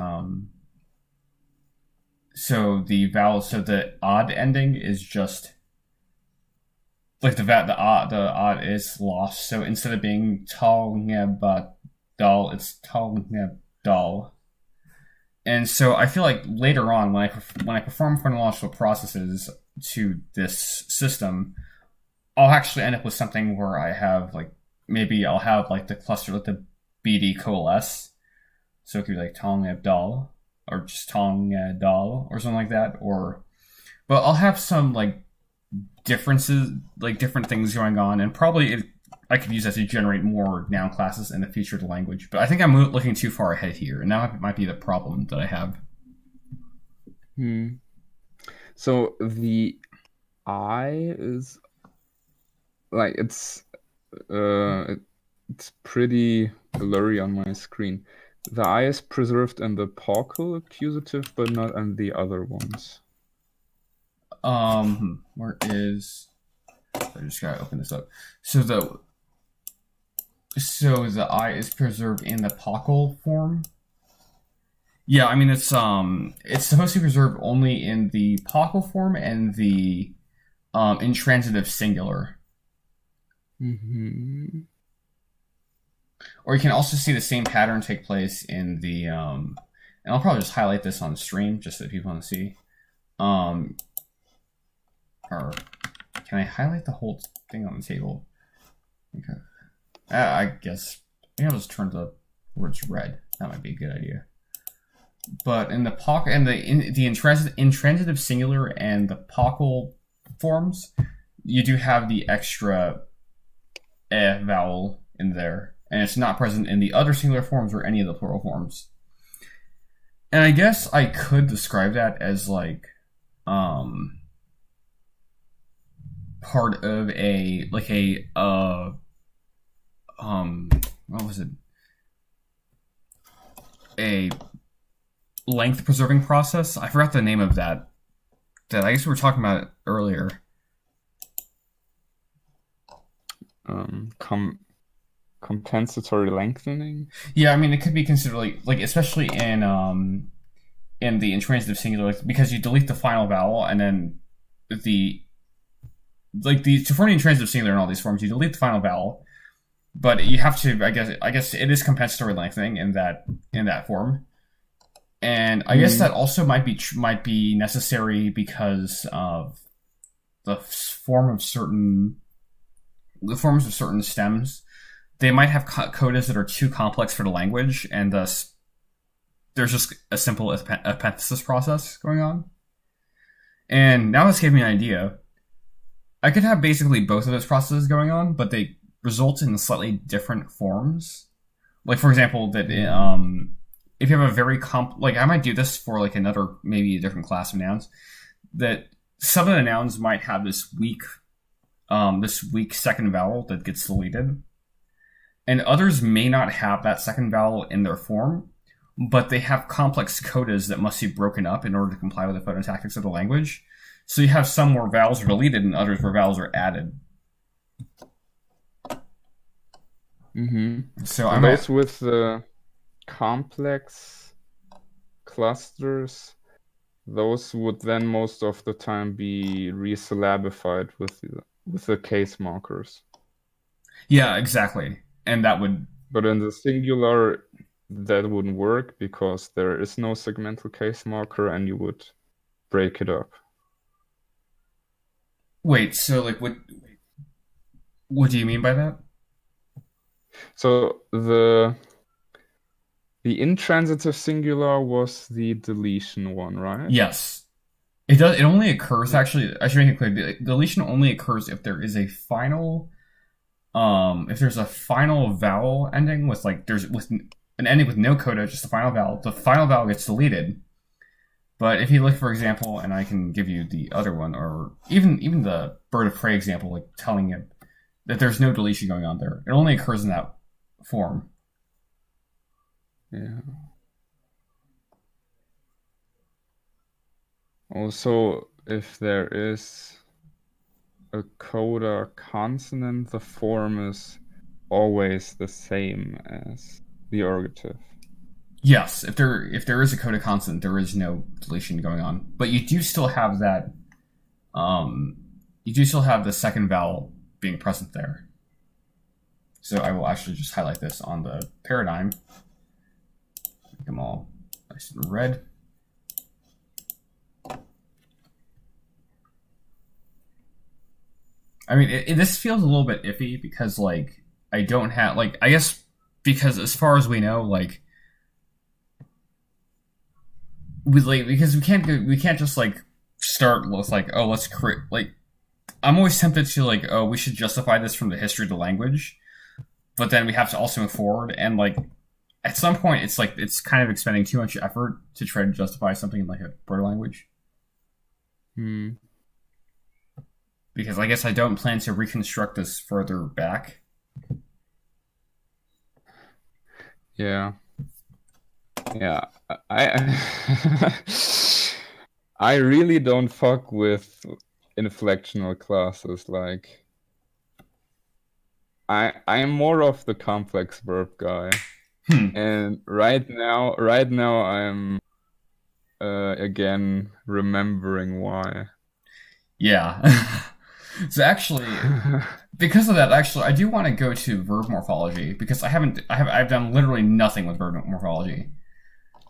so the odd ending is just the odd is lost. So instead of being talngebdal, it's talngebdal. And so I feel like later on, when I perform phonological processes to this system, I'll actually end up with something where I have maybe I'll have the cluster, the BD coalesce. So it could be talngebdal, or just tong dal or something like that, but I'll have some like differences, like different things going on, and probably I could use that to generate more noun classes in the future of the language. But I think I'm looking too far ahead here, and that might be the problem that I have. So the I is like it's pretty blurry on my screen. The I is preserved in the paucal accusative, but not in the other ones. Where is? I just gotta open this up. So the I is preserved in the paucal form. Yeah, I mean it's supposed to be preserved only in the paucal form and the intransitive singular. Or you can also see the same pattern take place in the and I'll probably just highlight this on the stream just so that people want to see. Or can I highlight the whole thing on the table? Okay. I guess maybe I'll just turn the words red. That might be a good idea. But in the paucal and the intransitive singular and the paucal forms, you do have the extra vowel in there, and it's not present in the other singular forms or any of the plural forms. And I guess I could describe that as like part of a what was it? A length preserving process. I forgot the name of that. That I guess we were talking about it earlier. Compensatory lengthening. Yeah, I mean it could be considered like especially in the intransitive singular, because you delete the final vowel and then to form the intransitive singular in all these forms, you delete the final vowel, but you have to. I guess it is compensatory lengthening in that form. And I guess that also might be necessary because of the forms of certain stems. They might have codas that are too complex for the language, and thus there's just a simple epenthesis process going on. And now this gave me an idea. I could have basically both of those processes going on, but they result in slightly different forms. Like, for example, that if you have a very I might do this for like another, maybe a different class of nouns, that some of the nouns might have this weak second vowel that gets deleted, and others may not have that second vowel in their form, but they have complex codas that must be broken up in order to comply with the phonotactics of the language. So you have some where vowels are deleted and others where vowels are added. So I those with the complex clusters, those would then most of the time be resyllabified with the case markers. Yeah, exactly. And that would... But in the singular, that wouldn't work because there is no segmental case marker and you would break it up. Wait, so like what do you mean by that? So the intransitive singular was the deletion one, right? Yes. It does. It only occurs, actually, I should make it clear, the deletion only occurs if there is a final if there's a final vowel ending with an ending with no coda, just the final vowel gets deleted. But if you look, for example, and I can give you the other one, or even the bird of prey example, like telling it that there's no deletion going on there, it only occurs in that form. Yeah. Also, if there is a coda consonant, the form is always the same as the ergative. Yes, if there is a coda consonant, there is no deletion going on, but you do still have that. You do still have the second vowel being present there. So I will actually just highlight this on the paradigm. Make them all nice and red. I mean, this feels a little bit iffy because, like, I don't have, like, I guess because as far as we know, like, because we can't just like start with like, oh, let's create like. I'm always tempted to like, oh, we should justify this from the history of the language, but then we have to also move forward, and like at some point it's like it's kind of expending too much effort to try to justify something in like a proto language. Because I guess I don't plan to reconstruct this further back. Yeah. I I really don't fuck with inflectional classes. Like, I am more of the complex verb guy, and right now I'm again remembering why. Yeah. So actually, because of that, actually, I do want to go to verb morphology because I've done literally nothing with verb morphology.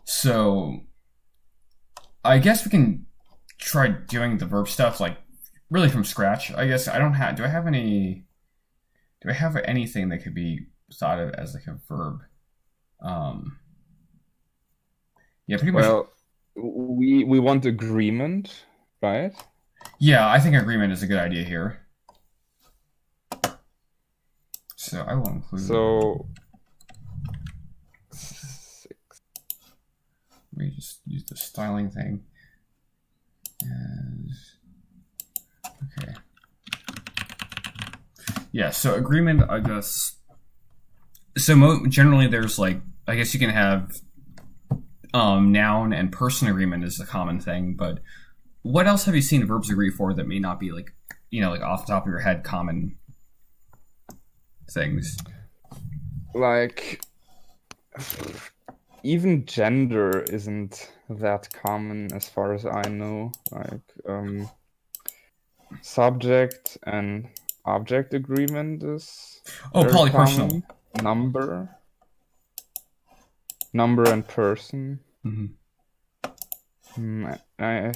So I guess we can try doing the verb stuff like really from scratch. I guess I don't have. Do I have anything that could be thought of as like a verb? Yeah, pretty much. Well, we want agreement, right? Yeah, I think agreement is a good idea here. So I will include. So 6. Let me just use the styling thing. Okay. Yeah. So agreement, I guess. So generally, there's like I guess you can have noun and person agreement is a common thing, but what else have you seen verbs agree for that may not be like, like off the top of your head common things? Like, even gender isn't that common as far as I know. Like, subject and object agreement is polypersonal. Common. Number and person. I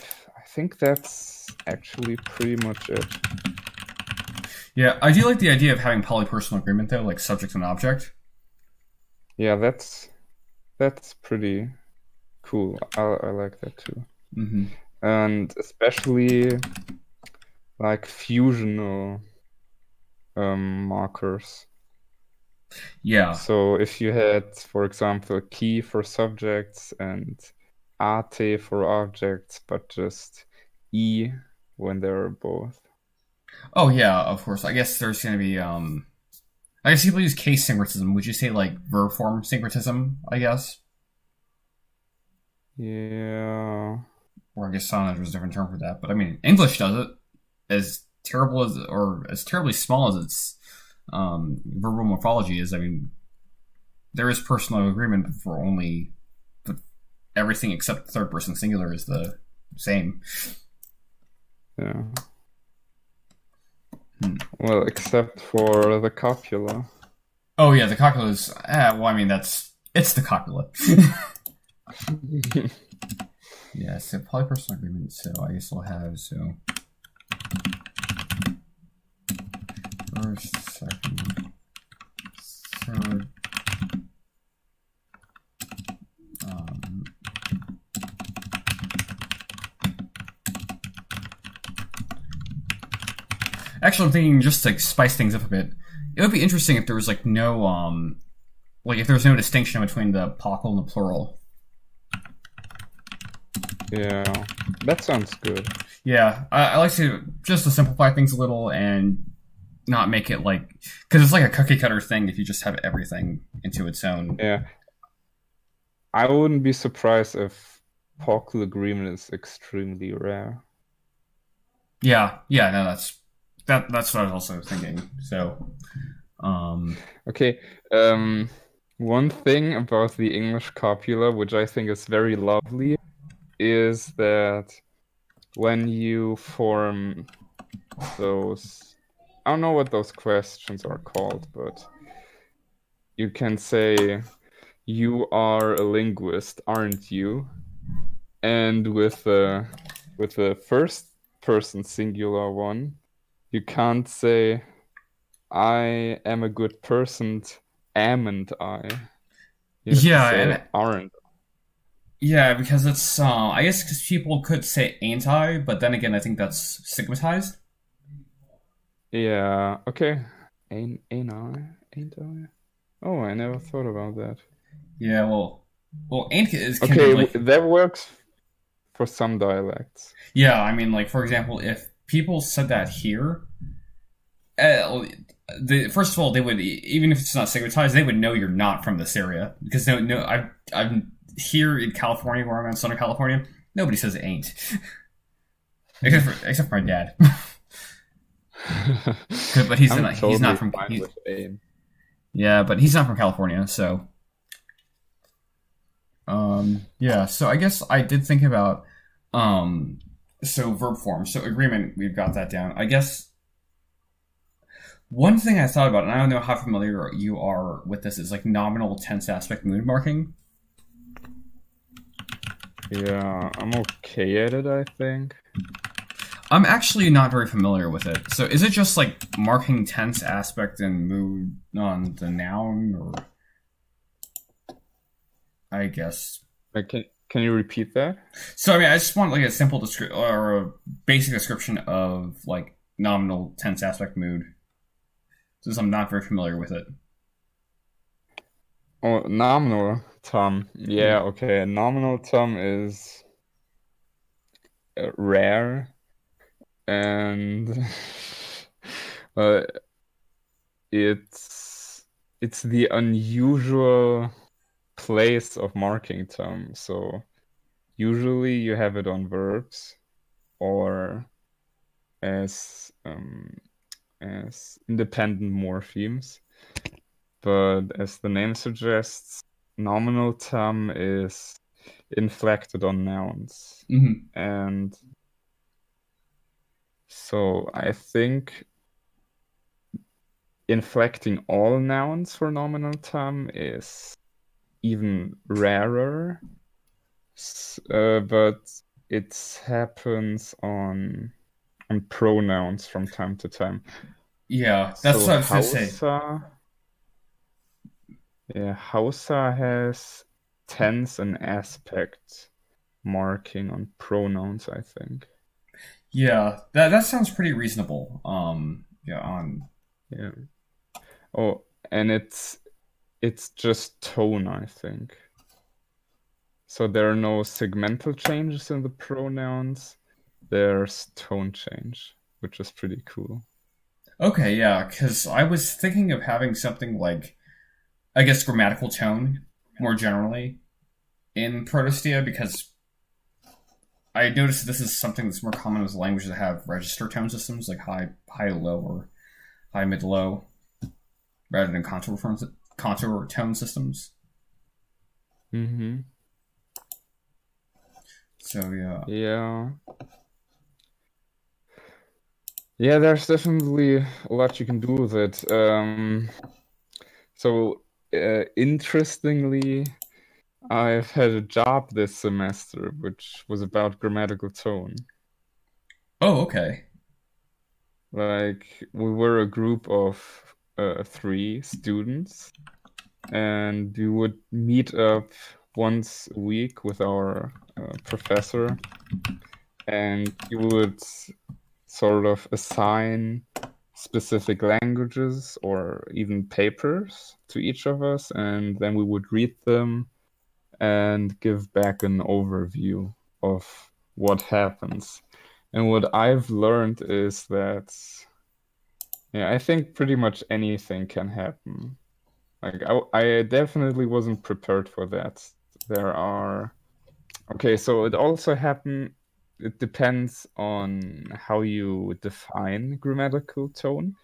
think that's actually pretty much it. Yeah, I do like the idea of having polypersonal agreement though, like subject and object. Yeah, that's pretty cool. I like that too. And especially like fusional markers. Yeah. So if you had, for example, key for subjects and ate for objects, but just e when they're both. Oh yeah, of course. I guess there's going to be I guess people use case syncretism. Would you say like verb form syncretism? I guess. Yeah. Or I guess sonnet was a different term for that, but I mean English does it as terrible as or as terribly small as its verbal morphology is. I mean, there is personal agreement for but everything except third person singular is the same. Yeah. Well, except for the copula. Oh yeah, the copula is. Well, I mean it's the copula. Yeah, so polypersonal agreement. So I guess we'll have first, second, third. Actually, I'm thinking just to spice things up a bit. It would be interesting if there was like no like if there was no distinction between the pockle and the plural. Yeah, that sounds good. Yeah, I like to just to simplify things a little and not make it like because it's like a cookie cutter thing if you just have everything into its own. Yeah, I wouldn't be surprised if pockle agreement is extremely rare. Yeah, no, that's what I was also thinking. So, okay, one thing about the English copula, which I think is very lovely, is that when you form those, I don't know what those questions are called, but you can say, "You are a linguist, aren't you?" And with the first person singular one, you can't say, "I am a good person, amn't I?" You have to say, and aren't. Yeah, because it's I guess because people could say ain't I, but then again, I think that's stigmatized. Yeah, okay. Ain't I? Oh, I never thought about that. Yeah, well, ain't is can be Okay, like that works for some dialects. yeah. I mean, like for example, if people said that here, first of all, they would even if it's not stigmatized, they would know you're not from this area because no, I'm here in California where I'm in Southern California. Nobody says ain't, except for my dad. But I'm he's not totally from fine with ain't. yeah, but he's not from California, so yeah. So I guess I did think about so verb form, so agreement. We've got that down. I guess one thing I thought about, and I don't know how familiar you are with this, is like nominal tense aspect mood marking. Yeah, I'm okay at it, I think. I'm actually not very familiar with it. So is it just like marking tense aspect and mood on the noun, or I guess. Like, can you repeat that? So I mean, I just want like a simple description or a basic description of like nominal tense aspect mood, since I'm not very familiar with it. Oh, nominal term. Yeah. Yeah, okay. Nominal term is rare and uh, it's the unusual place of marking term. So usually you have it on verbs or as independent morphemes. But as the name suggests, nominal term is inflected on nouns. Mm-hmm. And so I think inflecting all nouns for nominal term is even rarer, but it happens on pronouns from time to time. Yeah, that's So what I was gonna say. Hausa has tense and aspect marking on pronouns, I think. Yeah, that sounds pretty reasonable. Yeah, on Yeah. Oh, and it's just tone, I think. So there are no segmental changes in the pronouns. There's tone change, which is pretty cool. okay, yeah, because I was thinking of having something like I guess grammatical tone more generally in Proto-Stiie because I noticed this is something that's more common with languages that have register tone systems like high low or high mid low rather than contour tone systems. Mm-hmm. So yeah. Yeah. Yeah, there's definitely a lot you can do with it. So, interestingly, I've had a job this semester which was about grammatical tone. Oh, okay. Like, we were a group of 3 students, and we would meet up once a week with our professor, and he would sort of assign specific languages or even papers to each of us, and then we would read them and give back an overview of what happens. And what I've learned is that, yeah, I think pretty much anything can happen. Like, I definitely wasn't prepared for that. There are, okay, so it depends on how you define grammatical tone.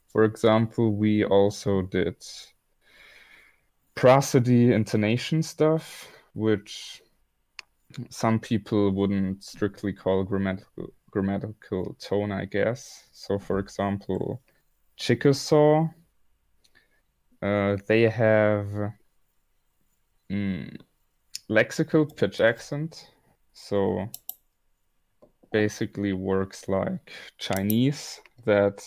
For example, we also did prosody intonation stuff, which some people wouldn't strictly call grammatical tone, I guess. So, for example, Chickasaw, they have lexical pitch accent, so basically works like Chinese, that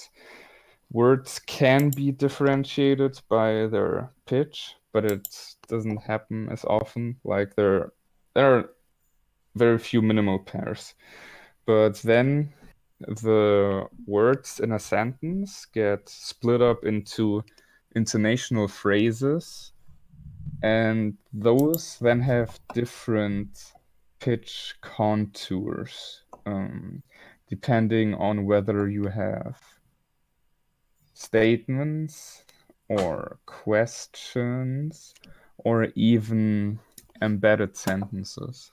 words can be differentiated by their pitch, but it doesn't happen as often. Like there are very few minimal pairs. But then the words in a sentence get split up into intonational phrases, and those then have different pitch contours, depending on whether you have statements or questions or even embedded sentences.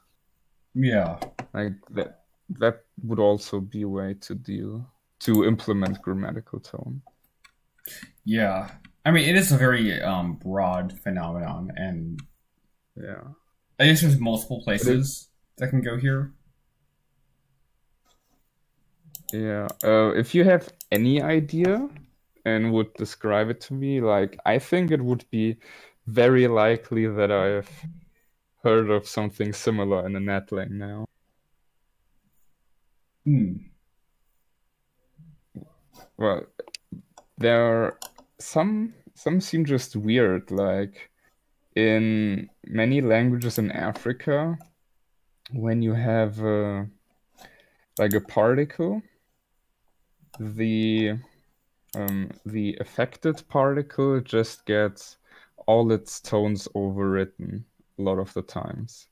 Yeah. Like that would also be a way to implement grammatical tone. Yeah. I mean, it is a very broad phenomenon, and Yeah. I guess there's multiple places that can go here. Yeah. If you have any idea and would describe it to me, like I think it would be very likely that I've heard of something similar in a netling now. Well, there are some seem just weird, like in many languages in Africa, when you have like a particle, the affected particle just gets all its tones overwritten a lot of the times.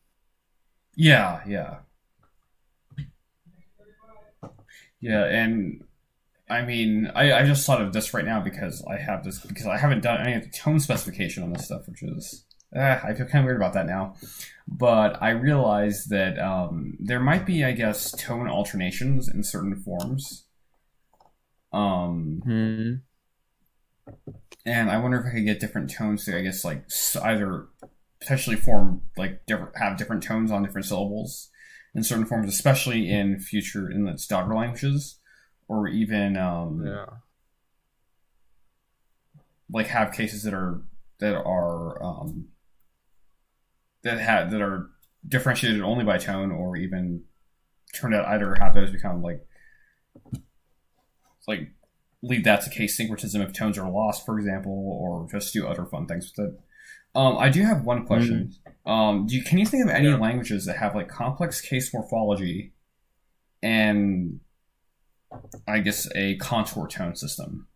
Yeah, yeah. Yeah, and I mean, I just thought of this right now because I haven't done any of the tone specification on this stuff, which is I feel kind of weird about that now. But I realized that there might be, I guess, tone alternations in certain forms. And I wonder if I could get different tones to, I guess, like either potentially form like have different tones on different syllables in certain forms, especially in its daughter languages, or even like have cases that are differentiated only by tone, or even turn out either have those become like lead that to case syncretism if tones are lost, for example, or just do other fun things with it. I do have one question. Can you think of any languages that have like complex case morphology and I guess a contour tone system?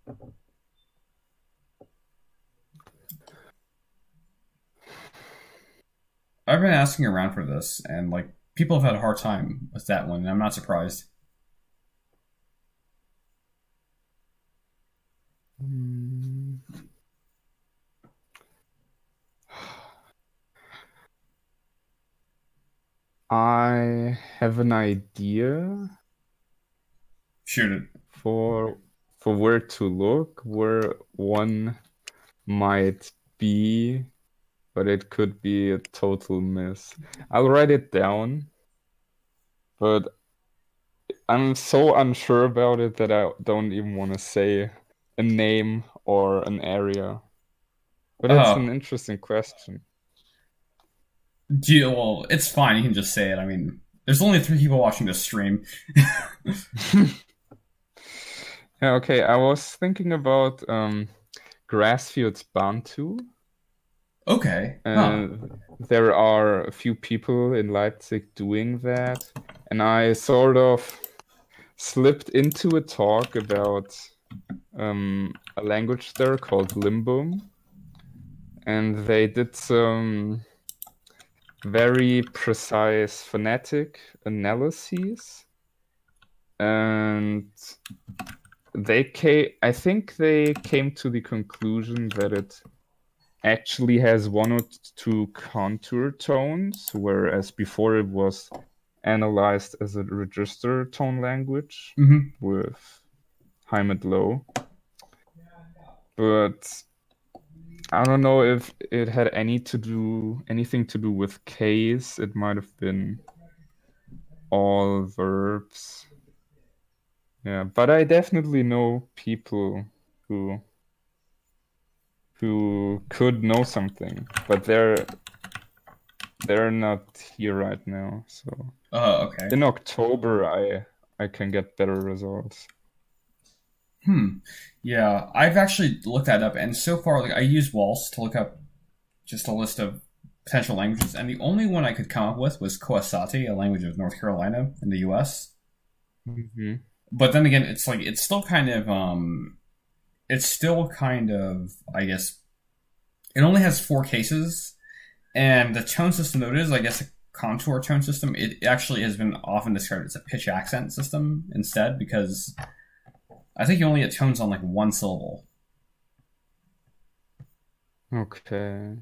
I've been asking around for this, and like people have had a hard time with that one, and I'm not surprised. I have an idea. Shoot it. For where to look, where one might be, but it could be a total miss. I'll write it down, but I'm so unsure about it that I don't even want to say a name or an area. But it's an interesting question. Well, it's fine. You can just say it. I mean, there's only 3 people watching this stream. Yeah, okay. I was thinking about Grassfields Bantu. Okay. There are a few people in Leipzig doing that, and I sort of slipped into a talk about a language there called Limbum, and they did some very precise phonetic analyses, and I think they came to the conclusion that it actually has 1 or 2 contour tones, whereas before it was analyzed as a register tone language with high, mid, low. But I don't know if it had anything to do with case. It might have been all verbs. Yeah, but I definitely know people who could know something, but they're not here right now. So okay. in October, I can get better results. Yeah, I've actually looked that up, and so far, like I use Waltz to look up just a list of potential languages, and the only one I could come up with was Coasati, a language of North Carolina in the U.S. Hmm. But then again, it's like it's still kind of, I guess, it only has 4 cases, and the tone system, though it is, I guess, a contour tone system, it actually has been often described as a pitch accent system instead, because I think you only get tones on like one syllable. Okay.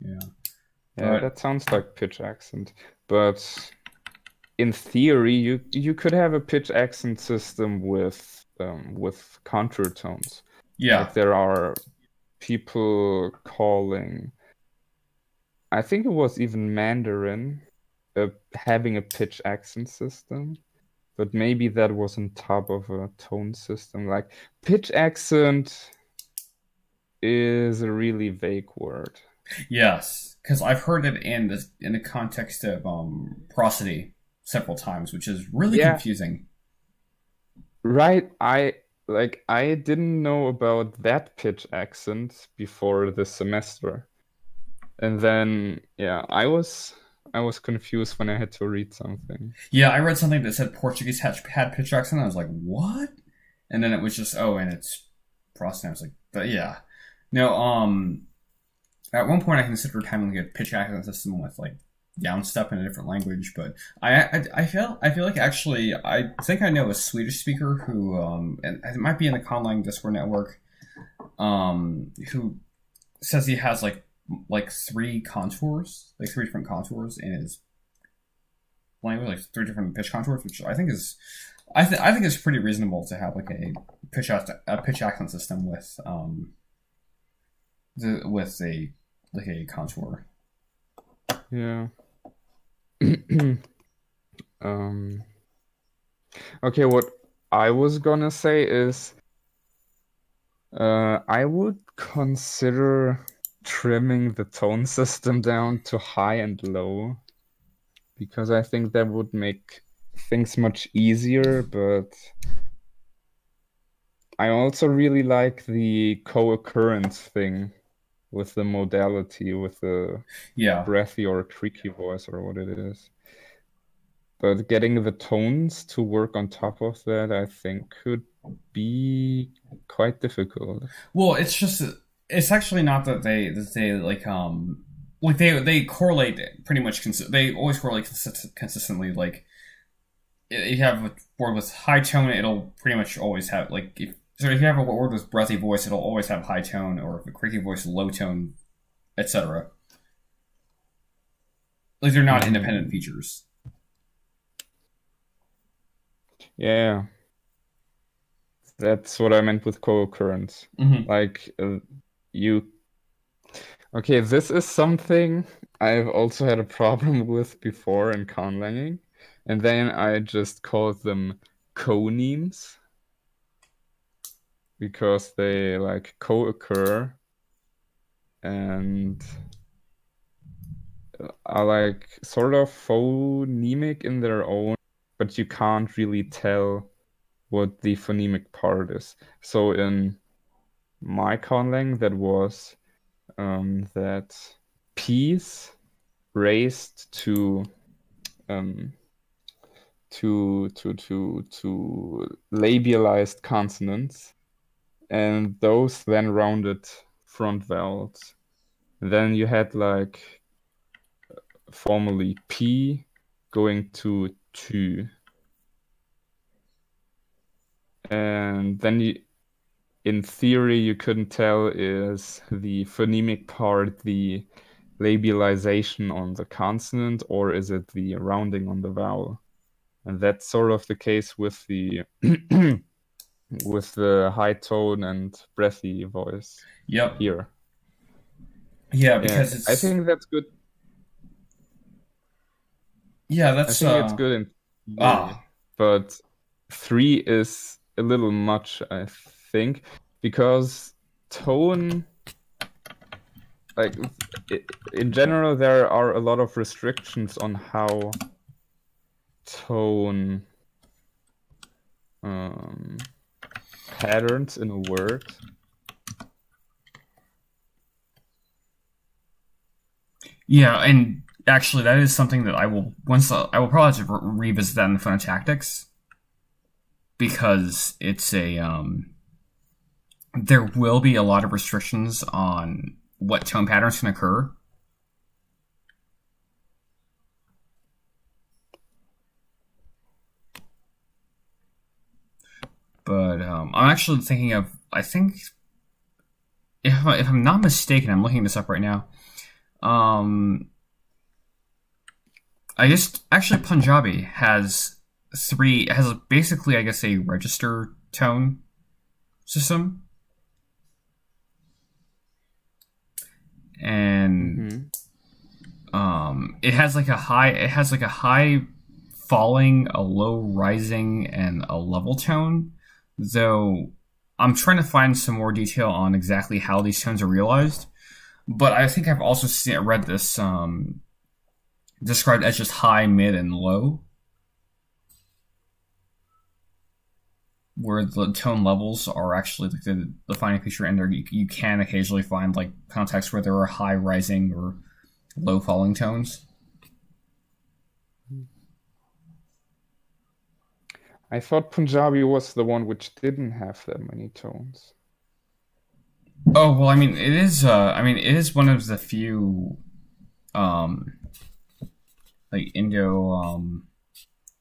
Yeah. Yeah, But that sounds like pitch accent. But in theory, you could have a pitch accent system with contour tones. yeah. Like there are people calling, I think it was even Mandarin, having a pitch accent system. But maybe that was on top of a tone system. Like pitch accent is a really vague word. Yes, because I've heard it in the context of prosody several times, which is really Yeah, confusing. right. I didn't know about that pitch accent before this semester. And then yeah, I was confused when I had to read something. Yeah, I read something that said Portuguese had pitch accent. I was like, what? And then it was just, oh, and it's prosody. I was like, but yeah, no. At one point I considered having a pitch accent system with like downstep in a different language, but I feel like actually I think I know a Swedish speaker who and it might be in the Conlang Discord network who says he has like 3 contours, like 3 different contours in his language, like 3 different pitch contours, which I think is I think it's pretty reasonable to have like a pitch accent system with with a like a contour. Yeah. Um, okay, what I was gonna say is I would consider trimming the tone system down to high and low because I think that would make things much easier, but I also really like the co-occurrence thing with the modality, with the Yeah. breathy or creaky voice or what it is. But getting the tones to work on top of that, I think, could be quite difficult. Well, it's actually not that they like they correlate pretty much. They always correlate consistently. Like if you have a word with high tone, it'll pretty much always have like if you have a word with breathy voice, it'll always have high tone, or if a creaky voice, low tone, etc. Like they're not independent features. Yeah, that's what I meant with co-occurrence. Mm-hmm. Like you. Okay, this is something I've also had a problem with before in conlanging, and then I just called them conemes because they like co-occur and are like sort of phonemic in their own, but you can't really tell what the phonemic part is. So in my conlang, that was that P's raised to labialized consonants, and those then rounded front vowels. Then you had like formally P going to tu. And then in theory, you couldn't tell is the phonemic part the labialization on the consonant or is it the rounding on the vowel? And that's sort of the case with the with the high tone and breathy voice. Yep. Here. Yeah, because I think that's good. Yeah, that's I think it's good in theory, but 3 is a little much, I think, because tone, like in general, there are a lot of restrictions on how tone patterns in a word. Yeah, and actually, that is something that I will probably have to revisit that in the phonotactics because it's a there will be a lot of restrictions on what tone patterns can occur. But I'm actually thinking of, I think, if I'm not mistaken, I'm looking this up right now. I just actually Punjabi has basically, I guess, a register tone system, and it has like a high falling, a low rising, and a level tone. Though I'm trying to find some more detail on exactly how these tones are realized. But I think I've also read this described as just high, mid, and low, where the tone levels are actually like the defining feature, and there you can occasionally find like contexts where there are high rising or low falling tones. I thought Punjabi was the one which didn't have that many tones. Oh well, I mean it is. It is one of the few, like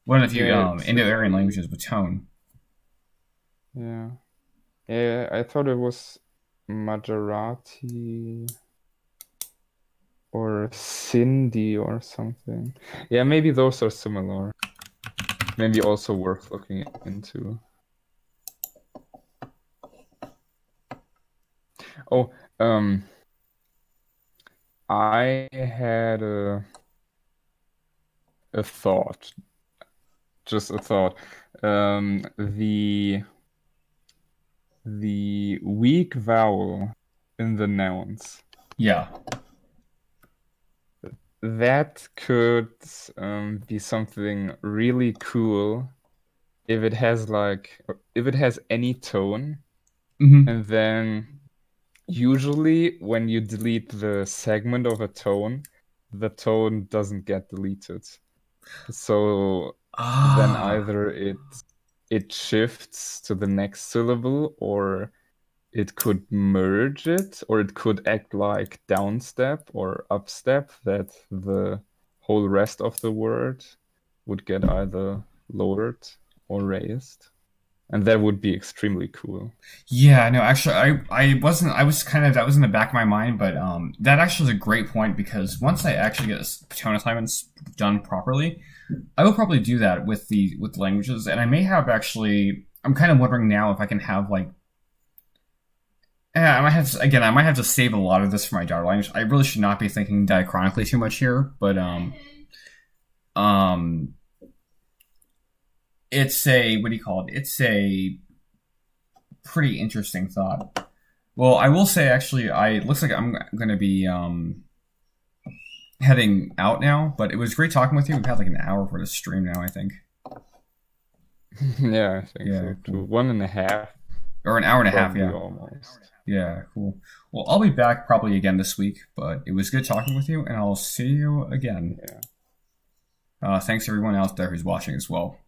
one of the few Indo-Aryan languages with tone. Yeah, yeah. I thought it was Majarati or Sindhi or something. Yeah, maybe those are similar. Maybe also worth looking into. Oh, I had a thought, just a thought. The weak vowel in the nouns. Yeah. That could be something really cool if it has any tone, and then usually when you delete the segment of a tone, the tone doesn't get deleted. So then either it shifts to the next syllable, or it could merge it, or it could act like downstep or upstep, that the whole rest of the word would get either lowered or raised. And that would be extremely cool. Yeah, no, actually, I wasn't. I was kind of, that was in the back of my mind, but that actually is a great point, because once I actually get tone assignments done properly, I will probably do that with the languages, and I may have actually. I'm kind of wondering now if I can have like. Yeah, I might have to save a lot of this for my daughter language. I really should not be thinking diachronically too much here, but it's a, what do you call it? It's a pretty interesting thought. Well, I will say, actually, it looks like I'm going to be heading out now, but it was great talking with you. We've had like an hour for the stream now, I think. Yeah, I think so too. 1.5. Or an hour and a half, yeah. Almost. Yeah, cool. Well, I'll be back probably again this week, but it was good talking with you, and I'll see you again. Yeah. Thanks everyone out there who's watching as well.